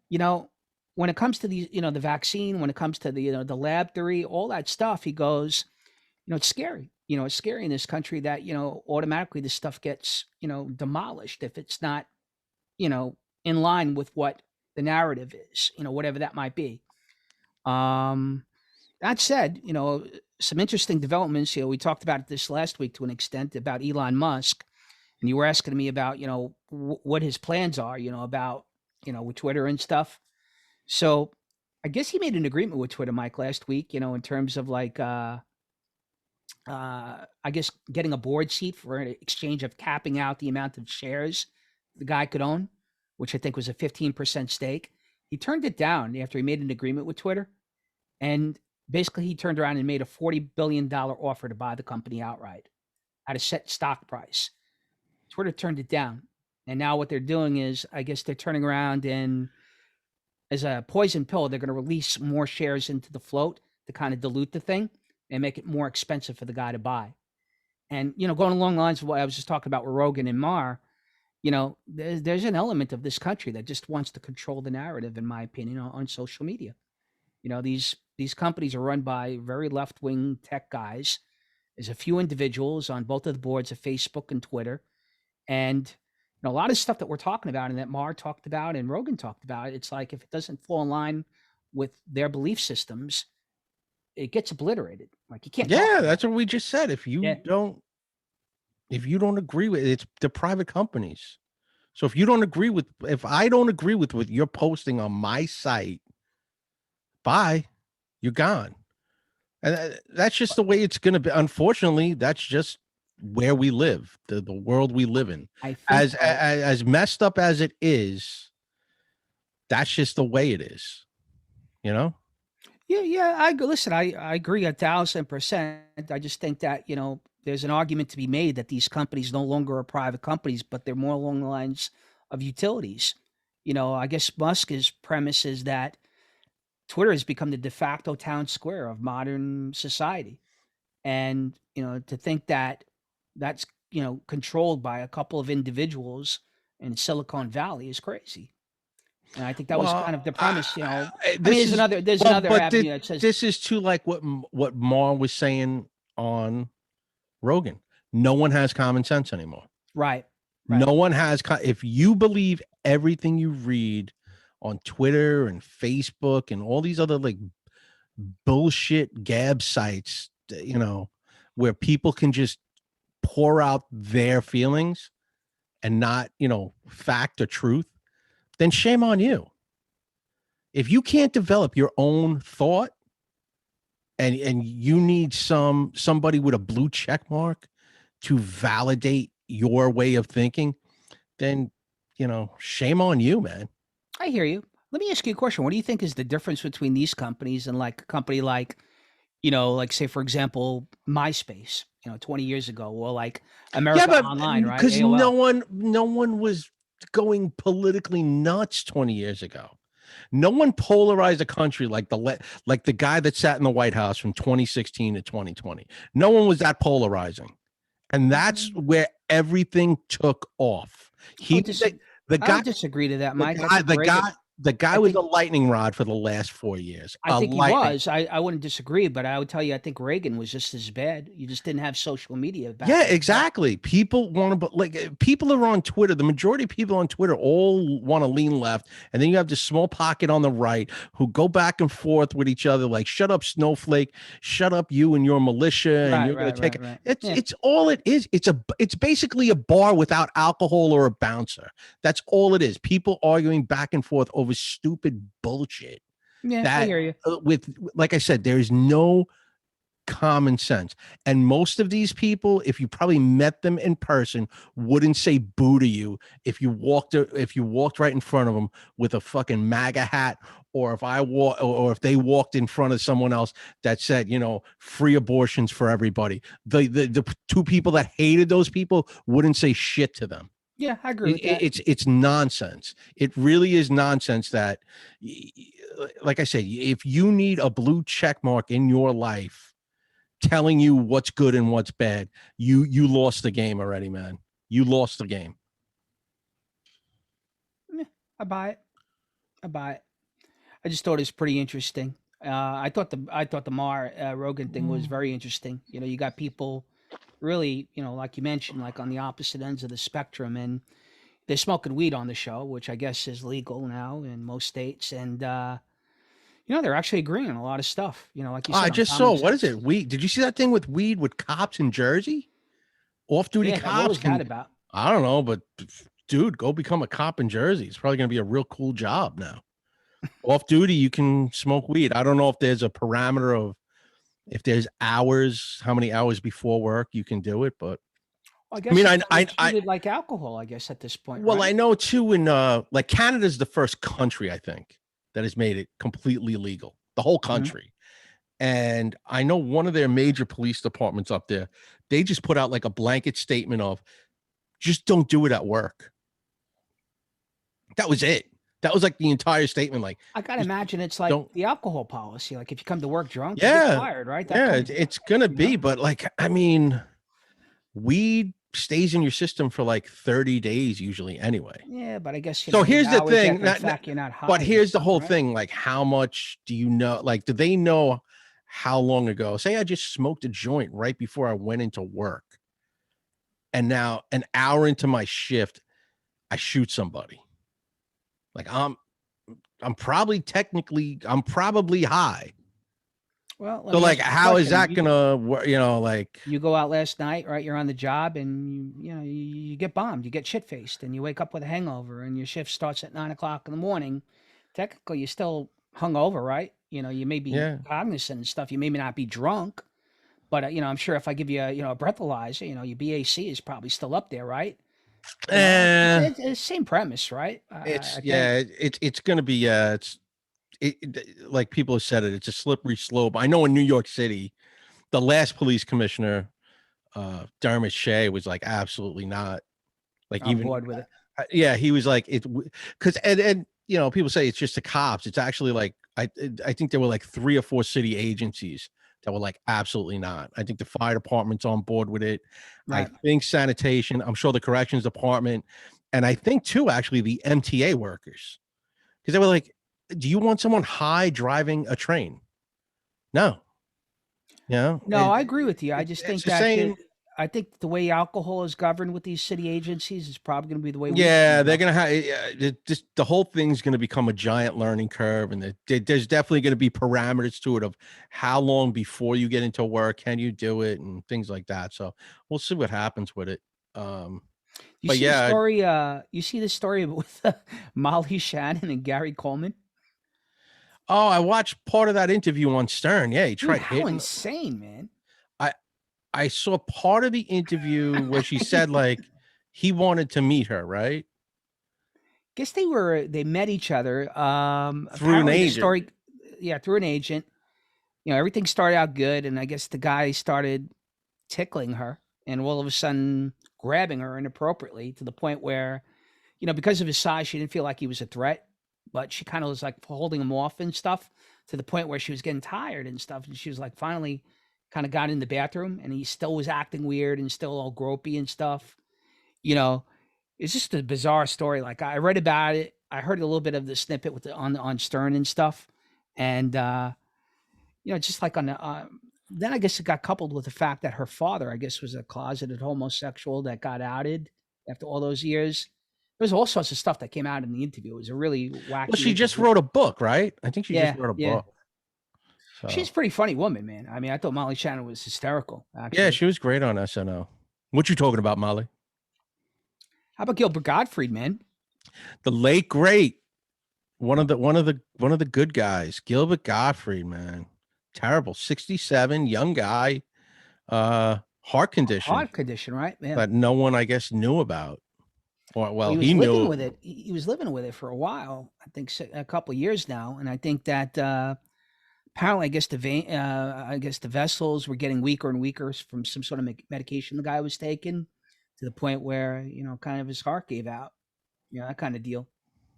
when it comes to the, the vaccine, when it comes to the, the lab theory, all that stuff, he goes, it's scary. It's scary in this country that, automatically this stuff gets, demolished if it's not, in line with what the narrative is, whatever that might be. That said, some interesting developments. We talked about this last week to an extent about Elon Musk, and you were asking me about, what his plans are, about, with Twitter and stuff. So I guess he made an agreement with Twitter, Mike, last week, in terms of like, I guess getting a board seat for an exchange of capping out the amount of shares the guy could own, which I think was a 15% stake. He turned it down after he made an agreement with Twitter. And basically he turned around and made a $40 billion offer to buy the company outright at a set stock price. Twitter turned it down. And now what they're doing is, I guess they're turning around and, as a poison pill, they're going to release more shares into the float to kind of dilute the thing and make it more expensive for the guy to buy. And, going along the lines of what I was just talking about with Rogan and Maher, there's an element of this country that just wants to control the narrative, in my opinion, on social media. These companies are run by very left-wing tech guys. There's a few individuals on both of the boards of Facebook and Twitter. And a lot of stuff that we're talking about and that Maher talked about and Rogan talked about, it's like, if it doesn't fall in line with their belief systems, it gets obliterated. Like, you can't. Yeah, that's what we just said. If you don't agree with it, it's the private companies. So if I don't agree with what you're posting on my site, bye, you're gone. And that's just the way it's going to be. Unfortunately, that's just where we live, the world we live in. As messed up as it is, that's just the way it is, Yeah, I agree 1,000%. I just think that, there's an argument to be made that these companies no longer are private companies, but they're more along the lines of utilities. I guess Musk's premise is that Twitter has become the de facto town square of modern society. And, to think that that's, controlled by a couple of individuals in Silicon Valley is crazy. And I think that was kind of the premise, there's another avenue that says this is too like what Maher was saying on Rogan. No one has common sense anymore. Right. No one has. If you believe everything you read on Twitter and Facebook and all these other like bullshit gab sites, where people can just pour out their feelings and not, fact or truth, then shame on you. If you can't develop your own thought and you need somebody with a blue check mark to validate your way of thinking, then, shame on you, man. I hear you. Let me ask you a question. What do you think is the difference between these companies and like a company like, like say for example, MySpace, 20 years ago, or like America Online, right? Because AOL. no one was going politically nuts 20 years ago. No one polarized a country like the guy that sat in the White House from 2016 to 2020. No one was that polarizing. And that's where everything took off. I would disagree to that, Mike. The guy was a lightning rod for the last 4 years. I think he was. I wouldn't disagree, but I would tell you, I think Reagan was just as bad. You just didn't have social media back Yeah, then. exactly. People want to, people are on Twitter. The majority of people on Twitter all want to lean left. And then you have this small pocket on the right who go back and forth with each other, like, shut up, snowflake, shut up, you and your militia. And you're going to take it. It's all it is. It's basically a bar without alcohol or a bouncer. That's all it is. People arguing back and forth over stupid bullshit. Yeah, I hear you. Like I said, there is no common sense, and most of these people, if you probably met them in person, wouldn't say boo to you if you walked right in front of them with a fucking MAGA hat, or if they walked in front of someone else that said, free abortions for everybody. The two people that hated those people wouldn't say shit to them. Yeah, I agree with that. It's nonsense. It really is nonsense that, like I said, if you need a blue check mark in your life telling you what's good and what's bad, you lost the game already, man. You lost the game. I buy it. I just thought it was pretty interesting. I thought the Mar Rogan thing was very interesting. You got people really, like you mentioned, like on the opposite ends of the spectrum, and they're smoking weed on the show, which I guess is legal now in most states. And, they're actually agreeing on a lot of stuff, like you said. I just saw, what is it? Weed. Did you see that thing with weed with cops in Jersey? Off-duty cops. What was that about? I don't know, but dude, go become a cop in Jersey. It's probably going to be a real cool job now. Off-duty, you can smoke weed. I don't know if there's a parameter of, if there's hours, how many hours before work you can do it, but I guess I like alcohol, I guess, at this point. Well, right? I know too, in like Canada's the first country, I think, that has made it completely legal, the whole country. And I know one of their major police departments up there, they just put out like a blanket statement of just don't do it at work. That was it. That was like the entire statement. Like, I gotta imagine it's like the alcohol policy. Like if you come to work drunk, you yeah, get fired, right? It's gonna be. But like, I mean, weed stays in your system for like 30 days usually anyway. Yeah, but I guess so here's the thing. You're not high, but here's the whole thing. Like, how much do you know? Like, do they know how long ago? Say I just smoked a joint right before I went into work, and now an hour into my shift, I shoot somebody. Like I'm probably high. Well, so like, how is that gonna work? Like you go out last night, right? You're on the job, and you get bombed, you get shit faced, and you wake up with a hangover, and your shift starts at 9 o'clock in the morning. Technically, you're still hungover, right? You may be cognizant and stuff. You may not be drunk, but I'm sure if I give you a breathalyzer, your BAC is probably still up there, right? It's the same premise, right? It's gonna be like people have said it's a slippery slope. I know in New York City, the last police commissioner, Dermot Shea, was like absolutely not like on board with it. Yeah, he was like it because and people say it's just the cops. It's actually like I think there were like 3 or 4 city agencies that were like absolutely not. I think the fire department's on board with it. Right. I think sanitation, I'm sure the corrections department, and I think too actually the MTA workers, because they were like, do you want someone high driving a train? No. No, I agree with you. I just think that I think the way alcohol is governed with these city agencies is probably going to be the way. Yeah, they're gonna have just the whole thing's gonna become a giant learning curve, and there's definitely gonna be parameters to it of how long before you get into work can you do it and things like that. So we'll see what happens with it. Um, You but see the yeah, story. You see the story with Molly Shannon and Gary Coleman. oh, I watched part of that interview on Stern. Yeah, he Dude, tried how hitting. insane, man! I saw part of the interview where she said like he wanted to meet her, right? Guess they met each other. Through an Apparently the agent. story, yeah, through an agent. You know, everything started out good, and I guess the guy started tickling her, and all of a sudden grabbing her inappropriately to the point where, you know, because of his size, she didn't feel like he was a threat, but she kind of was like holding him off and stuff to the point where she was getting tired and stuff, and she was like finally kind of got in the bathroom, and he still was acting weird and still all gropey and stuff. You know, it's just a bizarre story. Like I read about it, I heard a little bit of the snippet with on Stern and stuff, and you know, just like on the. Then I guess it got coupled with the fact that her father, I guess, was a closeted homosexual that got outed after all those years. There's all sorts of stuff that came out in the interview. It was a really wacky. Well, she just interview. wrote a book, right? I think she just wrote a Yeah. book. So. She's a pretty funny woman, man. I mean, I thought Molly Shannon was hysterical. Actually. Yeah, she was great on SNL. What you talking about, Molly? How about Gilbert Gottfried, man? The late great, one of the good guys, Gilbert Gottfried, man. Terrible, 67, young guy, heart condition. Heart condition, right? Yeah. That no one, I guess, knew about. Or well, he he was living knew with it. He was living with it for a while. I think a couple of years now, and I think that apparently, I guess the vessels were getting weaker and weaker from some sort of medication the guy was taking, to the point where, you know, kind of his heart gave out. You know, that kind of deal.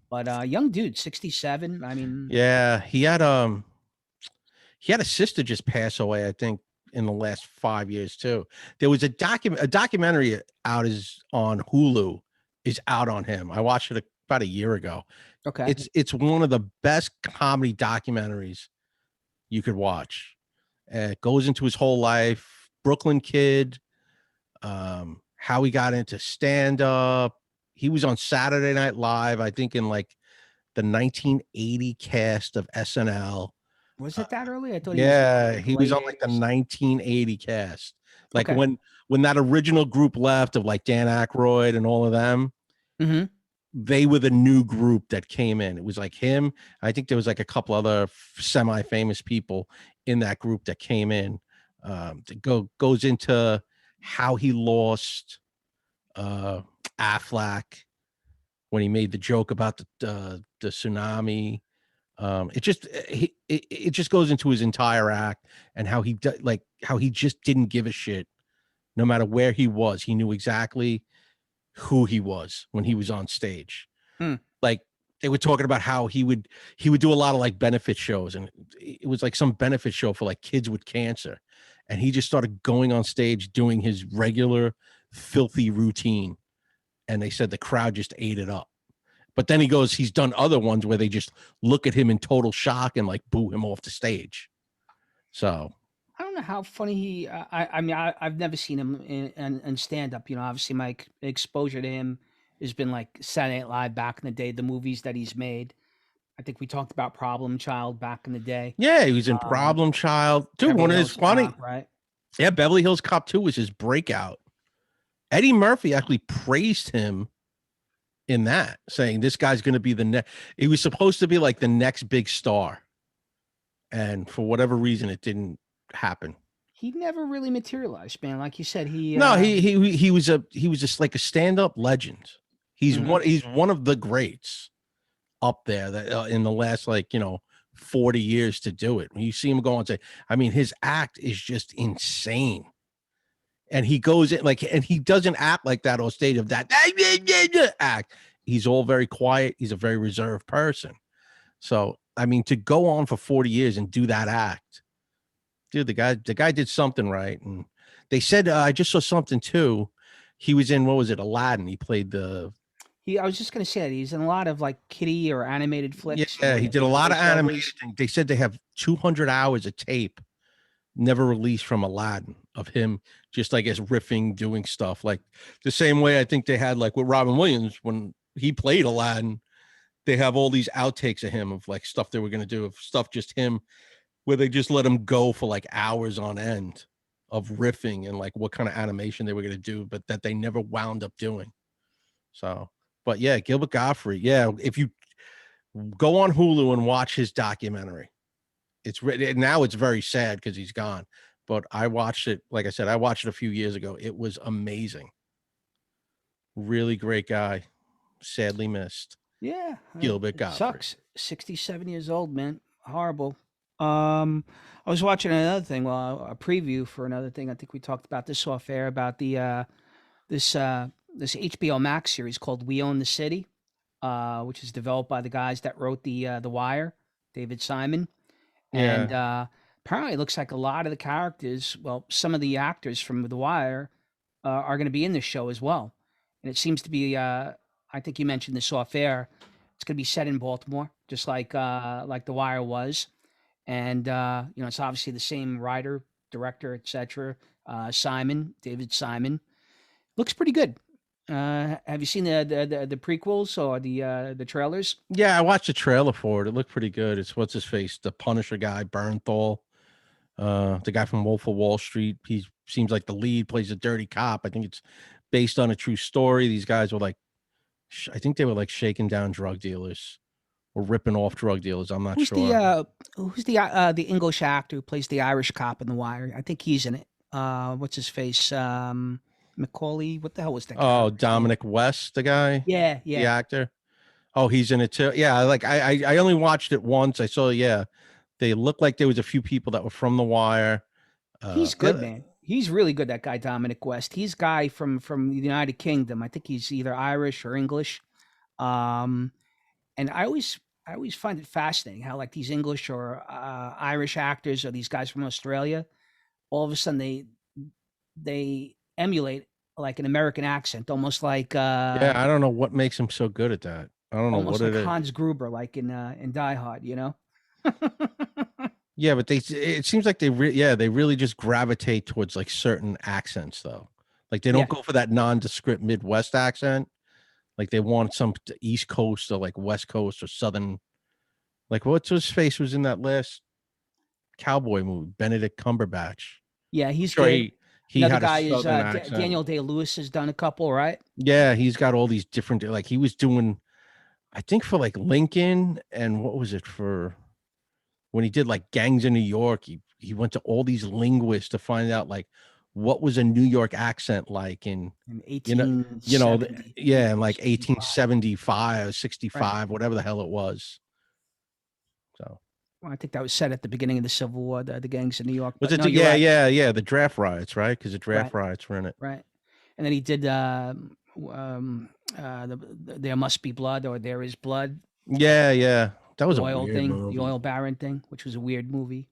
But young dude, 67. I mean, yeah, he had a sister just pass away, I think, in the last 5 years too. There was a documentary out on Hulu is out on him. I watched it about a year ago. okay. It's one of the best comedy documentaries you could watch. It goes into his whole life, Brooklyn kid, how he got into stand up. He was on Saturday Night Live, I think, in like the 1980 cast of SNL. Was it that early? I thought. He was on like the 1980 cast, like Okay. when that original group left of like Dan Aykroyd and all of them. Mm-hmm. They were the new group that came in. It was like him. I think there was like a couple other semi-famous people in that group that came in. Goes into how he lost Affleck when he made the joke about the tsunami. It just goes into his entire act and how he just didn't give a shit no matter where he was. He knew exactly who he was when he was on stage. Like they were talking about how he would do a lot of like benefit shows, and it was like some benefit show for like kids with cancer, and he just started going on stage doing his regular filthy routine, and they said the crowd just ate it up. But then he's done other ones where they just look at him in total shock and like boo him off the stage. So I don't know how funny he. I mean, I've never seen him in stand up. You know, obviously my exposure to him has been like Saturday Night Live back in the day, the movies that he's made. I think we talked about Problem Child back in the day. yeah, he was in Problem Child. Dude, Beverly one of his Hills funny. Cop, right? Yeah, Beverly Hills Cop 2 was his breakout. Eddie Murphy actually praised him in that, saying this guy's going to be the next. He was supposed to be like the next big star, and for whatever reason, it didn't happen. He never really materialized, man. Like you said, he was just like a stand-up legend. He's one of the greats up there that in the last 40 years to do it. When you see him go and say, I mean, his act is just insane. And he goes in and he doesn't act like that on stage of that act. He's all very quiet. He's a very reserved person. So, I mean, to go on for 40 years and do that act, dude, the guy did something right. And they said, I just saw something too. He was in, what was it? Aladdin. He played I was just going to say that he's in a lot of like kiddie or animated flicks. Yeah, he did a lot of animation. They said they have 200 hours of tape never released from Aladdin. of him just, I guess, riffing, doing stuff like the same way I think they had like with Robin Williams when he played Aladdin. They have all these outtakes of him of like stuff they were going to do, of stuff just him, where they just let him go for like hours on end of riffing and like what kind of animation they were going to do, but that they never wound up doing. So, but yeah, Gilbert Gottfried. Yeah, if you go on Hulu and watch his documentary, it's now it's very sad because he's gone. But I watched it, like I said, I watched it a few years ago. It was amazing. Really great guy. Sadly missed. Yeah. Gilbert it Gottfried. Sucks. 67 years old, man. Horrible. I was watching another thing, well, a preview for another thing. I think we talked about this off air about the this HBO Max series called We Own the City, which is developed by the guys that wrote the Wire, David Simon. And apparently it looks like a lot of the characters, well, some of the actors from The Wire are going to be in this show as well. And it seems to be, I think you mentioned this off air, it's going to be set in Baltimore, just like The Wire was. And, it's obviously the same writer, director, etc. David Simon. Looks pretty good. Have you seen the prequels or the trailers? Yeah, I watched the trailer for it. It looked pretty good. It's what's his face, the Punisher guy, Bernthal, the guy from Wolf of Wall Street. He seems like the lead, plays a dirty cop. I think it's based on a true story. These guys were like, I think they were like shaking down drug dealers or ripping off drug dealers. I'm not sure. Who's the English actor who plays the Irish cop in The Wire? I think he's in it. What's his face? Macaulay. What the hell was that? Oh, Dominic West, the guy. Yeah, the actor. Oh, he's in it too. Yeah, like I only watched it once. I saw. Yeah, they looked like there was a few people that were from The Wire. He's good, man. He's really good. That guy, Dominic West. He's a guy from the United Kingdom. I think he's either Irish or English. And I always find it fascinating how like these English or Irish actors or these guys from Australia, all of a sudden they emulate like an American accent, almost like yeah. I don't know what makes him so good at that. I don't know what like it is. Hans Gruber, like in Die Hard, you know. Yeah, but it seems like they really just gravitate towards like certain accents though. Like they don't go for that nondescript Midwest accent. Like they want some East Coast or like West Coast or Southern. Like what's his face was in that last cowboy movie, Benedict Cumberbatch. Yeah, he's sure good. He Another had guy a is accent. Daniel Day-Lewis has done a couple, right? Yeah, he's got all these different, like he was doing, I think for like Lincoln, and what was it for when he did like Gangs in New York, he went to all these linguists to find out like what was a New York accent like in 1870, in like 1875 or 65, right. Whatever the hell it was. So well, I think that was set at the beginning of the Civil War, the Gangs in New York. Was it? No, yeah, the draft riots, right? Because the draft riots were in it, right? And then he did There Must Be Blood or There Is Blood. Yeah. That was the a oil weird thing, movie. the oil baron thing, which was a weird movie.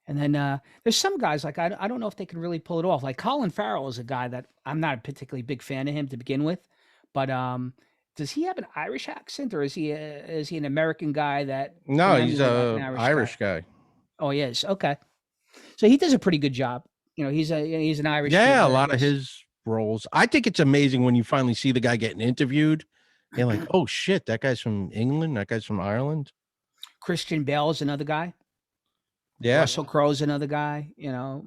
And then there's some guys like I don't know if they can really pull it off. Like Colin Farrell is a guy that I'm not a particularly big fan of him to begin with, but does he have an Irish accent or is he an American guy that? No, he's an Irish guy. Oh, he is. Okay, so he does a pretty good job. You know, he's an Irish. Yeah, a lot of his roles. I think it's amazing when you finally see the guy getting interviewed. You're like, oh shit, that guy's from England. That guy's from Ireland. Christian Bale is another guy. Yeah. Russell Crowe's another guy. You know,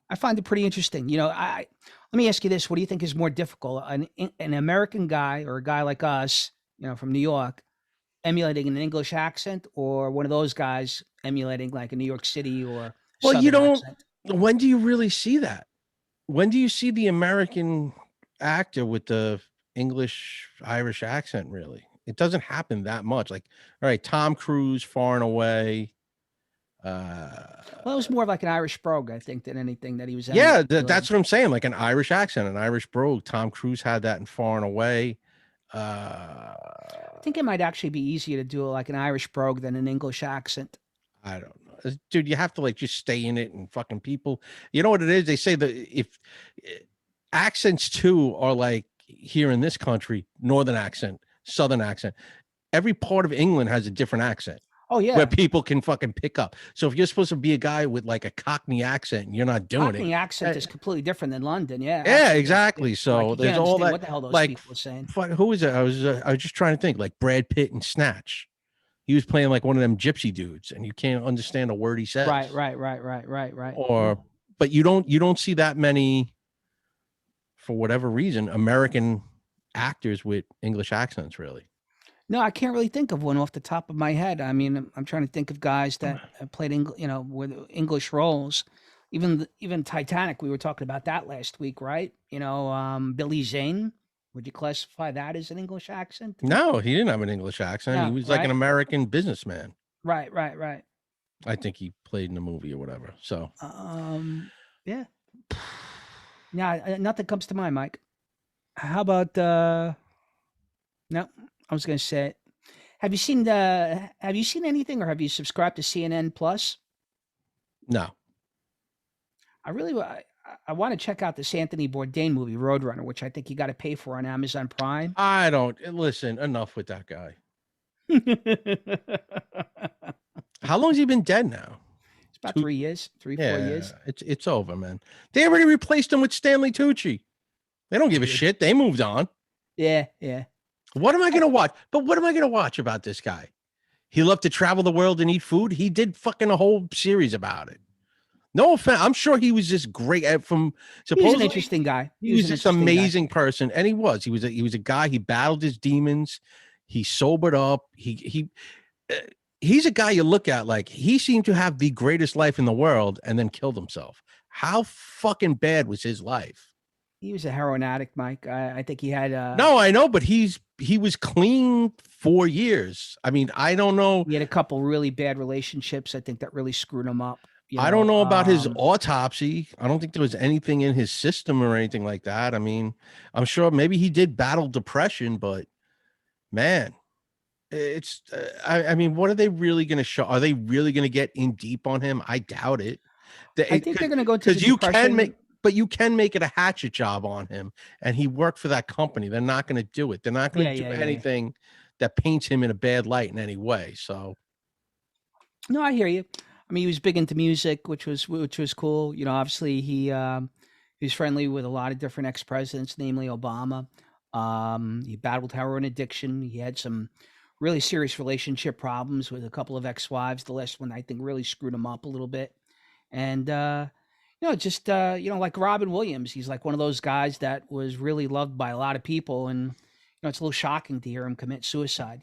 I find it pretty interesting. You know, let me ask you this: what do you think is more difficult, an American guy or a guy like us, you know, from New York, emulating an English accent, or one of those guys emulating like a New York City or well, you don't. Accent? When do you really see that? When do you see the American actor with the English Irish accent? Really, it doesn't happen that much. Like, all right, Tom Cruise, Far and Away. Well, it was more of like an Irish brogue, I think, than anything that he was. Yeah, that's what I'm saying. Like an Irish accent, an Irish brogue. Tom Cruise had that in Far and Away. I think it might actually be easier to do like an Irish brogue than an English accent. I don't know, dude. You have to like just stay in it and fucking people. You know what it is? They say that if accents too are like here in this country, northern accent, southern accent. Every part of England has a different accent. Oh yeah. where people can fucking pick up. So if you're supposed to be a guy with like a Cockney accent, and you're not doing Cockney it. accent is completely different than London. Yeah. Yeah, absolutely. exactly. Like, So you there's can't all understand that. what the hell those Like, people are saying. who is it? I was just trying to think. Like Brad Pitt and Snatch. He was playing like one of them gypsy dudes, and you can't understand a word he says. Right. Or, but you don't see that many, for whatever reason, American actors with English accents. Really. No, I can't really think of one off the top of my head. I mean, I'm trying to think of guys that have played with English roles. Even Titanic, we were talking about that last week, right? Billy Zane. Would you classify that as an English accent? No, he didn't have an English accent. No, He was like an right? American businessman. Right. I think he played in a movie or whatever. So Yeah. Yeah, nothing comes to mind, Mike. How about no, I was going to say it. Have you seen anything, or have you subscribed to CNN Plus? no. I want to check out this Anthony Bourdain movie Roadrunner, which I think you got to pay for on Amazon Prime. I don't listen. Enough with that guy. How long's he been dead now? It's about 3 years, 4 years. It's over, man. They already replaced him with Stanley Tucci. They don't give a shit. They moved on. Yeah. What am I gonna watch? But what am I gonna watch about this guy? He loved to travel the world and eat food. He did fucking a whole series about it. No offense. I'm sure he was just great at He was supposedly an interesting guy. he was an this interesting guy. amazing person, and he was. He was a guy. He battled his demons. He sobered up. He's a guy you look at like he seemed to have the greatest life in the world, and then killed himself. How fucking bad was his life? He was a heroin addict, Mike. I think he had. No, I know, but he was clean 4 years. I mean, I don't know. He had a couple really bad relationships. I think that really screwed him up. I don't know about his autopsy. I don't think there was anything in his system or anything like that. I mean, I'm sure maybe he did battle depression, but man, it's. I mean, what are they really going to show? Are they really going to get in deep on him? I doubt it. I think they're going to go to because you can make it a hatchet job on him, and he worked for that company. They're not going to do it. They're not going to do anything that paints him in a bad light in any way. So, no, I hear you. I mean, he was big into music, which was cool. Obviously he was friendly with a lot of different ex-presidents, namely Obama. He battled heroin addiction. He had some really serious relationship problems with a couple of ex-wives. The last one, I think, really screwed him up a little bit. And like Robin Williams, he's like one of those guys that was really loved by a lot of people, and it's a little shocking to hear him commit suicide.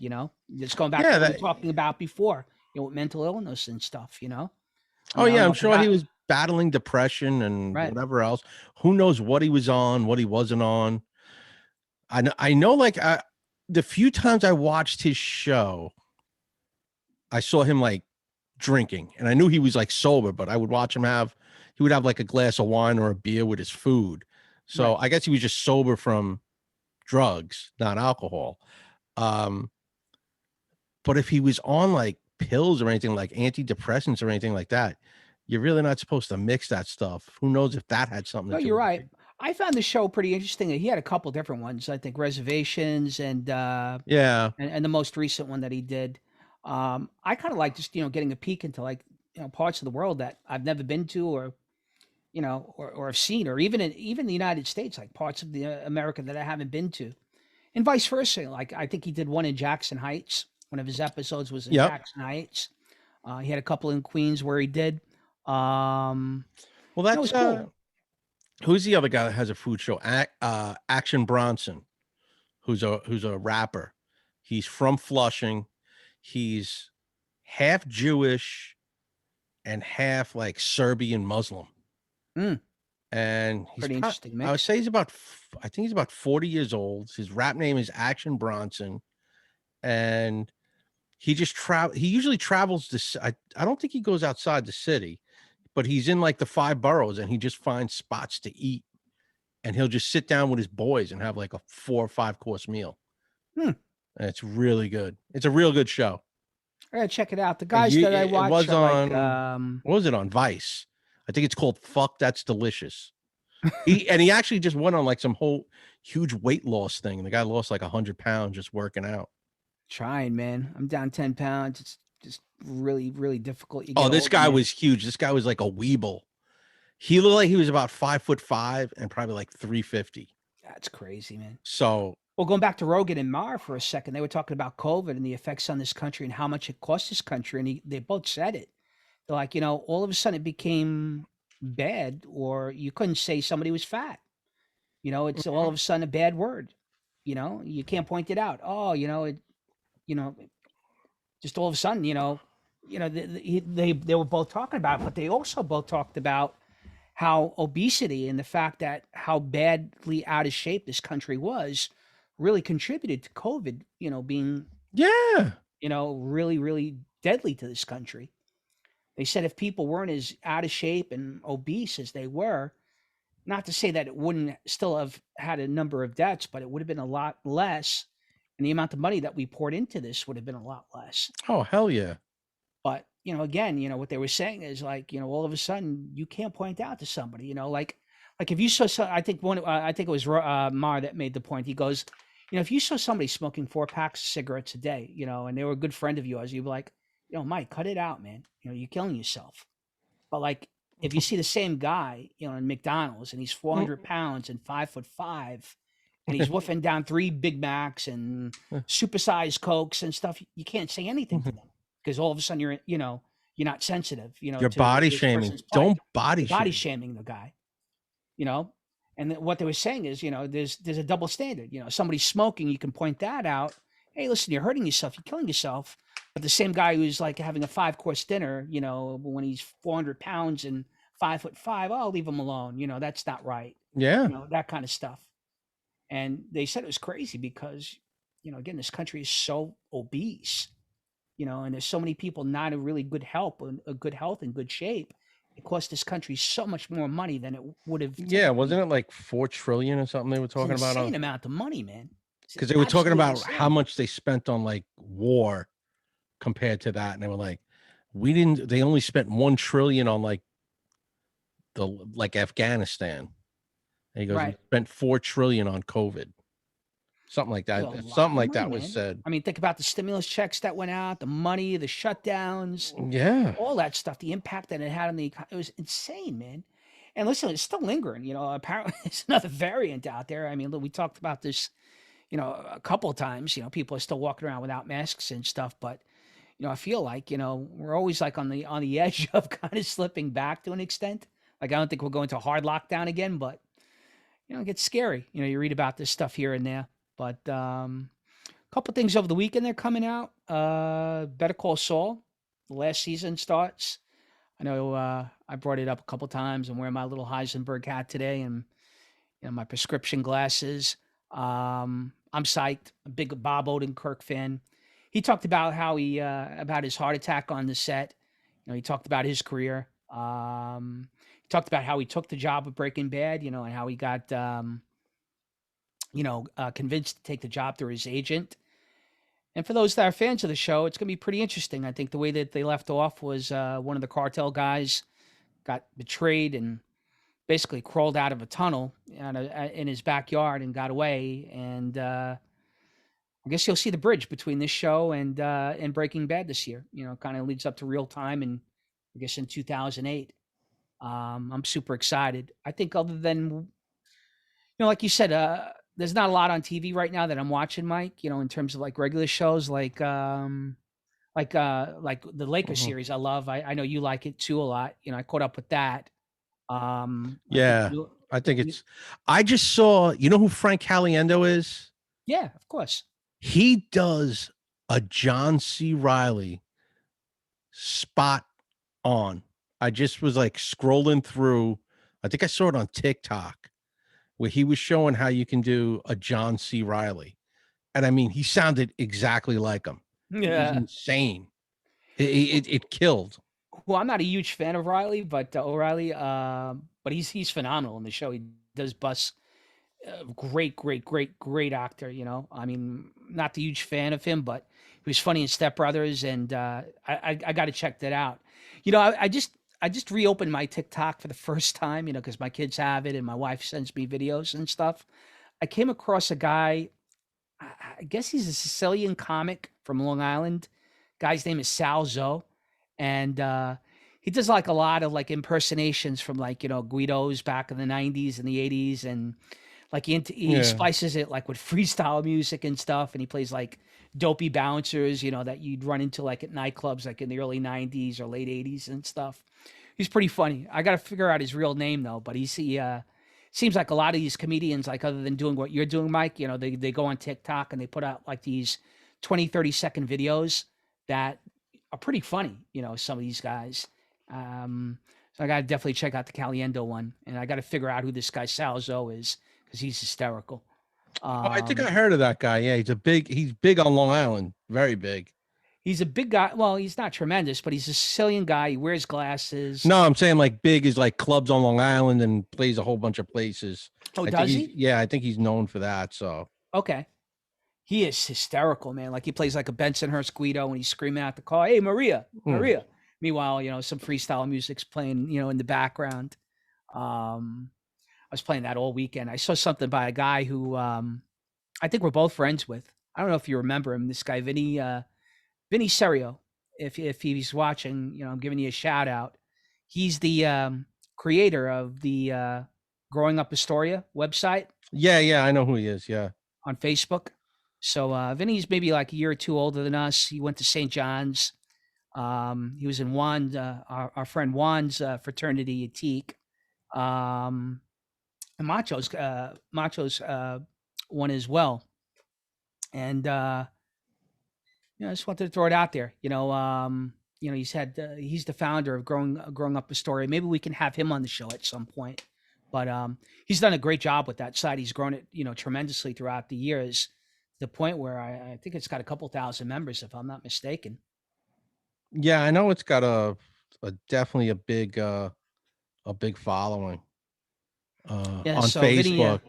Just going back to what we were talking about before. With mental illness and stuff, Oh yeah, I'm sure he was battling depression and whatever else. Who knows what he was on, what he wasn't on. I know. Like the few times I watched his show, I saw him like drinking, and I knew he was like sober. But I would watch him he would have like a glass of wine or a beer with his food. So I guess he was just sober from drugs, not alcohol. But if he was on like pills or anything like antidepressants or anything like that, you're really not supposed to mix that stuff. Who knows if that had something to do you're with right. it. I found the show pretty interesting. He had a couple different ones. I think Reservations and and the most recent one that he did. I kind of like just getting a peek into like parts of the world that I've never been to or have seen, or even the United States, like parts of the America that I haven't been to, and vice versa. Like I think he did one in Jackson Heights. One of his episodes was in Jackson Heights. He had a couple in Queens where he did. Well, that's was cool. Who's the other guy that has a food show? Action Bronson, who's a rapper. He's from Flushing. He's half Jewish and half like Serbian Muslim. And he's pretty interesting mix. I would say I think he's about 40 years old. His rap name is Action Bronson. And he usually travels I don't think he goes outside the city, but he's in like the 5 boroughs, and he just finds spots to eat, and he'll just sit down with his boys and have like a 4 or 5 course meal. And it's really good. It's a real good show. I gotta check it out. The guys that I watch was are on what was it on Vice? I think it's called Fuck That's Delicious. He actually just went on like some whole huge weight loss thing. The guy lost like 100 pounds just working out. Trying, man. I'm down 10 pounds. just really, really difficult. You Oh, get this older, guy man. was huge. This guy was like a weeble. He looked like he was about 5'5" and probably like 350. That's crazy, man. So Well, going back to Rogan and Maher for a second, they were talking about COVID and the effects on this country and how much it cost this country, and they both said it. They're like, all of a sudden it became bad, or you couldn't say somebody was fat. It's all of a sudden a bad word. You can't point it out. Oh, you know, just all of a sudden, they were both talking about it, but they also both talked about how obesity and the fact that how badly out of shape this country was really contributed to COVID, being, yeah, really, really deadly to this country. They said if people weren't as out of shape and obese as they were, not to say that it wouldn't still have had a number of deaths, but it would have been a lot less. And the amount of money that we poured into this would have been a lot less. oh hell yeah. But, again, what they were saying is like, all of a sudden you can't point out to somebody, like if you saw, I think I think it was Mar that made the point. He goes, if you saw somebody smoking 4 packs of cigarettes a day, and they were a good friend of yours, you'd be like, Mike, cut it out, man. You're killing yourself. But like, if you see the same guy, in McDonald's and he's 400 pounds and 5'5", and he's wolfing down 3 Big Macs and supersized Cokes and stuff, you can't say anything to them because all of a sudden you're not sensitive, You're to body this shaming. person's plight. Don't body You're body shame. shaming the guy, and what they were saying is, there's a double standard. Somebody's smoking, you can point that out. Hey, listen, you're hurting yourself, you're killing yourself. But the same guy who's like having a 5-course dinner, when he's 400 pounds and 5'5", I'll leave him alone. That's not right. Yeah. That kind of stuff. And they said it was crazy because, again, this country is so obese, and there's so many people not in really good health and good shape. It cost this country so much more money than it would have. Yeah. Wasn't it like 4 trillion or something they were talking It's an about? insane amount of money, man. Because they were talking Absolutely about insane. how much they spent on like war compared to that. And they were like, they only spent 1 trillion on like Afghanistan. And he goes, Right. we spent 4 trillion on COVID. Something like that. It's a lot Something of like that money, was man. said. I mean, think about the stimulus checks that went out, the money, the shutdowns, Yeah. all that stuff, the impact that it had on the economy. It was insane, man. And listen, it's still lingering. Apparently there's another variant out there. I mean, we talked about this, a couple of times. People are still walking around without masks and stuff. But, I feel like, we're always like on the edge of kind of slipping back to an extent. Like, I don't think we're going to a hard lockdown again, but, it gets scary. You read about this stuff here and there. But a couple things over the weekend they're coming out. Better Call Saul, the last season starts. I know I brought it up a couple times. I'm wearing my little Heisenberg hat today and my prescription glasses. I'm psyched. A big Bob Odenkirk fan. He talked about how he about his heart attack on the set. He talked about his career. He talked about how he took the job with Breaking Bad. And how he got convinced to take the job through his agent. And for those that are fans of the show, it's going to be pretty interesting. I think the way that they left off was one of the cartel guys got betrayed and basically crawled out of a tunnel in his backyard and got away. And I guess you'll see the bridge between this show and Breaking Bad this year. Kind of leads up to real time, and I guess in 2008. I'm super excited. I think other than, like you said, there's not a lot on TV right now that I'm watching, Mike, in terms of like regular shows, like the Lakers series. I love, I know you like it too a lot. I caught up with that. Yeah. I think I just saw, who Frank Caliendo is? Yeah, of course. He does a John C. Reilly spot on. I just was like scrolling through. I think I saw it on TikTok where he was showing how you can do a John C. Reilly. And I mean, he sounded exactly like him. Yeah. It was insane. It killed. Well, I'm not a huge fan of Riley, but O'Reilly, but he's phenomenal in the show. He does bust. Great actor. I mean, not the huge fan of him, but he was funny in Step Brothers, and I got to check that out. I just reopened my TikTok for the first time, because my kids have it and my wife sends me videos and stuff. I came across a guy, I guess he's a Sicilian comic from Long Island, Guy's name is Sal Zoe, and he does like a lot of like impersonations from like Guido's back in the '90s and the '80s, and like he Yeah. splices it like with freestyle music and stuff, and he plays like dopey bouncers, that you'd run into like at nightclubs like in the early '90s or late '80s and stuff. He's pretty funny. I got to figure out his real name though, but he seems like a lot of these comedians, like other than doing what you're doing, Mike, they go on TikTok and they put out like these 20, 30-second videos that are pretty funny, some of these guys. So I got to definitely check out the Caliendo one, and I got to figure out who this guy Sal Zoe is because he's hysterical. I think I heard of that guy. Yeah, he's big on Long Island, very big. He's a big guy. Well, he's not tremendous, but he's a Sicilian guy. He wears glasses. No, I'm saying like big is like clubs on Long Island and plays a whole bunch of places. Oh, does he? Yeah, I think he's known for that. So okay, he is hysterical, man. Like he plays like a Bensonhurst Guido and he's screaming out the car, "Hey, Maria, Maria!" Meanwhile, some freestyle music's playing, in the background. I was playing that all weekend. I saw something by a guy who I think we're both friends with. I don't know if you remember him. This guy, Vinny Serio. If he's watching, I'm giving you a shout out. He's the creator of the Growing Up Astoria website. Yeah, I know who he is. Yeah, on Facebook. So Vinny's maybe like a year or two older than us. He went to St. John's. He was in our friend Juan's fraternity at Teak. And Macho's one as well. And I just wanted to throw it out there. He's the founder of Growing Up Astoria. Maybe we can have him on the show at some point. But he's done a great job with that site. He's grown it, tremendously throughout the years, to the point where I think it's got a couple thousand members, if I'm not mistaken. Yeah, I know it's got a definitely a big following on Facebook.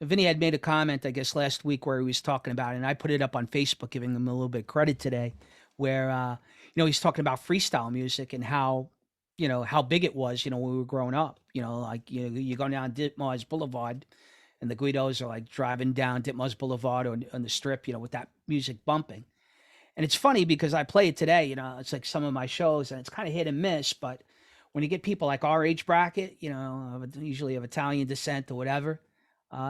Vinny had made a comment, I guess, last week where he was talking about it, and I put it up on Facebook, giving him a little bit of credit today, where he's talking about freestyle music and how big it was, when we were growing up. You go down Ditmars Boulevard, and the Guidos are like driving down Ditmars Boulevard on the Strip, with that music bumping. And it's funny because I play it today, it's like some of my shows, and it's kind of hit and miss. But when you get people like our age bracket, usually of Italian descent or whatever,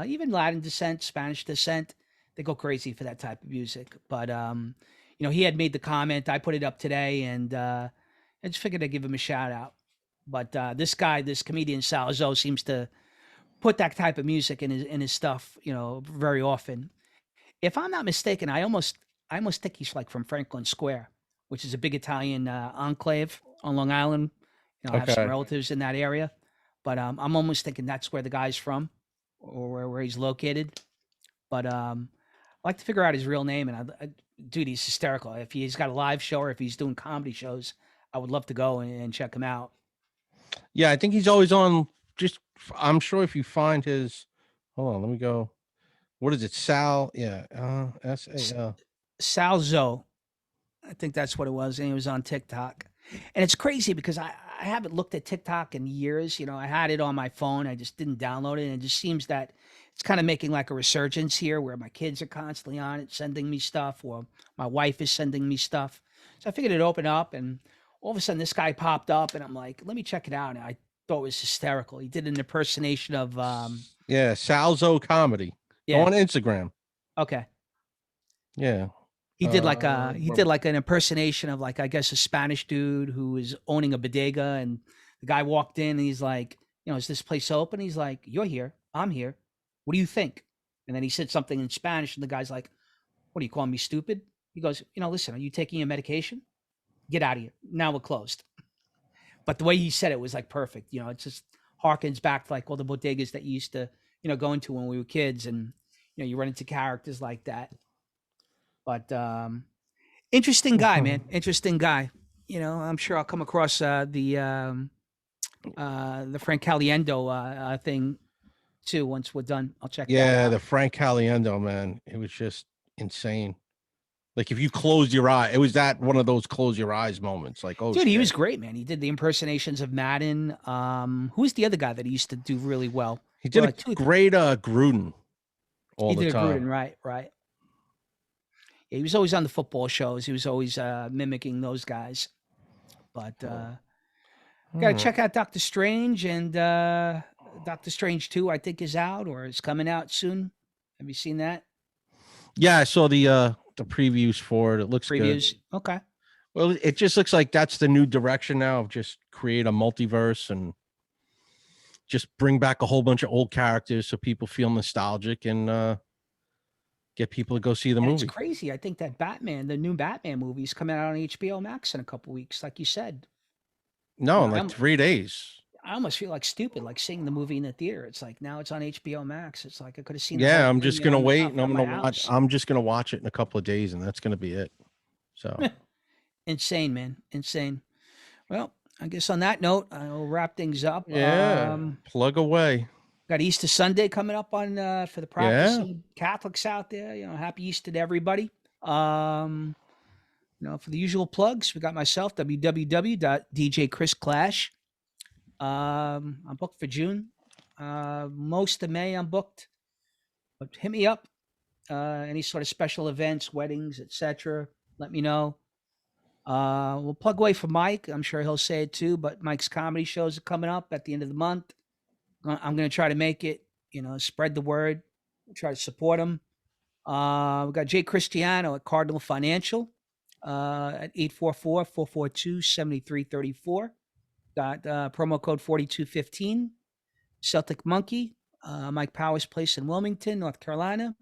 even Latin descent, Spanish descent, they go crazy for that type of music. But, he had made the comment. I put it up today, and I just figured I'd give him a shout out. But this comedian Sal Zoe, seems to put that type of music in his stuff, very often. If I'm not mistaken, I almost think he's like from Franklin Square, which is a big Italian enclave on Long Island. I have some relatives in that area, but I'm almost thinking that's where the guy's from, or where he's located. But I'd like to figure out his real name. And dude, he's hysterical. If he's got a live show or if he's doing comedy shows, I would love to go and check him out. Yeah, I think he's always on. I'm sure if you find his, hold on, let me go. What is it? Sal? Yeah, Sal Zoe. I think that's what it was, and he was on TikTok. And it's crazy because I haven't looked at TikTok in years. I had it on my phone. I just didn't download it. And it just seems that it's kind of making like a resurgence here where my kids are constantly on it, sending me stuff, or my wife is sending me stuff. So I figured it'd open up, and all of a sudden this guy popped up, and I'm like, let me check it out. And I thought it was hysterical. He did an impersonation of Sal Zoe comedy. Yeah. On Instagram. Okay. Yeah. He did like an impersonation of like, I guess, a Spanish dude who was owning a bodega, and the guy walked in and he's like, is this place open? He's like, you're here. I'm here. What do you think? And then he said something in Spanish, and the guy's like, what are you calling me stupid? He goes, listen, are you taking your medication? Get out of here. Now we're closed. But the way he said it was like perfect. It just harkens back to like all the bodegas that you used to, go into when we were kids, and, you run into characters like that. But interesting guy, man. Interesting guy. I'm sure I'll come across the Frank Caliendo thing too once we're done. I'll check that out. Yeah, the Frank Caliendo, man. It was just insane. Like if you closed your eye, it was that one of those close your eyes moments. Like, oh, dude, shit. He was great, man. He did the impersonations of Madden. Who's the other guy that he used to do really well? He did a great Gruden all the time. Gruden, right. he was always on the football shows. He was always mimicking those guys. But gotta check out Doctor Strange, and Doctor Strange 2, I think, is out or is coming out soon. Have you seen that? Yeah, I saw the previews for it. It looks Previews. good. Okay. Well, it just looks like that's the new direction now of just create a multiverse and just bring back a whole bunch of old characters so people feel nostalgic and get people to go see the And movie. it's crazy. I think that the new Batman movie is coming out on HBO Max in a couple weeks, like you said. No, in Yeah, like 3 days. I almost feel like stupid, like seeing the movie in the theater. It's like now it's on HBO Max. It's like I could have seen. The Yeah, whole I'm thing just gonna on wait the- and I'm from my gonna watch. house. I'm just gonna watch it in a couple of days, and that's gonna be it. So Insane, man, insane. Well, I guess on that note, I'll wrap things up. yeah, plug away. Got Easter Sunday coming up on for the practicing Catholics out there. Happy Easter to everybody. For the usual plugs, we got myself, www.djchrisclash. I'm booked for June. Most of May I'm booked. But hit me up. Any sort of special events, weddings, etc. Let me know. We'll plug away for Mike. I'm sure he'll say it too, but Mike's comedy shows are coming up at the end of the month. I'm going to try to make it, spread the word, try to support him. We got Jay Cristiano at Cardinal Financial at 844-442-7334. Got promo code 4215. Celtic Monkey, Mike Powers Place in Wilmington, North Carolina.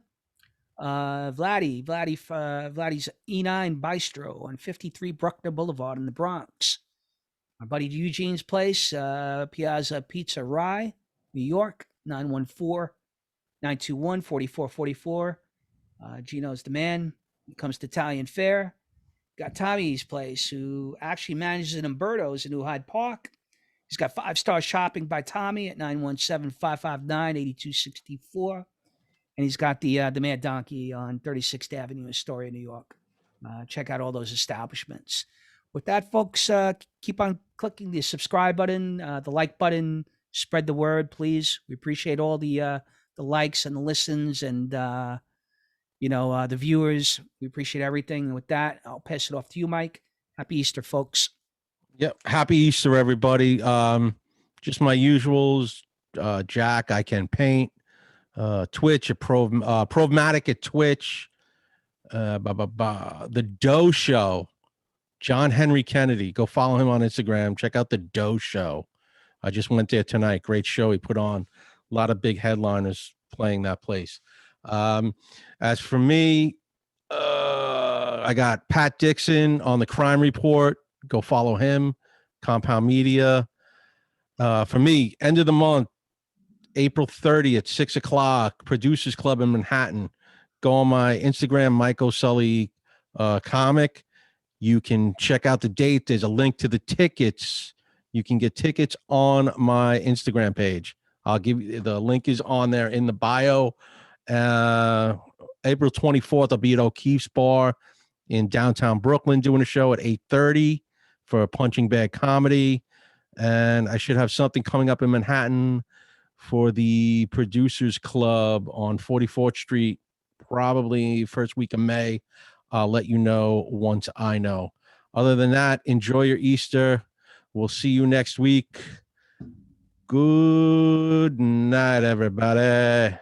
Vladdy's E9 Bistro on 53 Bruckner Boulevard in the Bronx. My buddy Eugene's Place, Piazza Pizza Rye, New York, 914-921-4444. Gino's the man. When it comes to Italian fare. Got Tommy's Place, who actually manages an Umberto's in New Hyde Park. He's got 5-star shopping by Tommy at 917-559-8264. And he's got the Mad Donkey on 36th Avenue in Astoria, New York. Check out all those establishments. With that, folks, keep on clicking the subscribe button, the like button. Spread the word, please. We appreciate all the likes and the listens and the viewers. We appreciate everything. And with that, I'll pass it off to you, Mike. Happy Easter, folks. Yep. Happy Easter, everybody. Just my usuals. Jack, I can paint. Twitch at Promatic at Twitch. The Doe Show. John Henry Kennedy. Go follow him on Instagram. Check out the Doe Show. I just went there tonight. Great show he put on. A lot of big headliners playing that place. As for me, I got Pat Dixon on the Crime Report. Go follow him. Compound Media. For me, end of the month, April 30th, 6 o'clock, Producers Club in Manhattan. Go on my Instagram, Mike O'Sully comic. You can check out the date. There's a link to the tickets. You can get tickets on my Instagram page. I'll give you the link is on there in the bio. April 24th, I'll be at O'Keefe's Bar in downtown Brooklyn doing a show at 8:30 for Punching Bag Comedy. And I should have something coming up in Manhattan for the Producers Club on 44th Street, probably first week of May. I'll let you know once I know. Other than that, enjoy your Easter. We'll see you next week. Good night, everybody.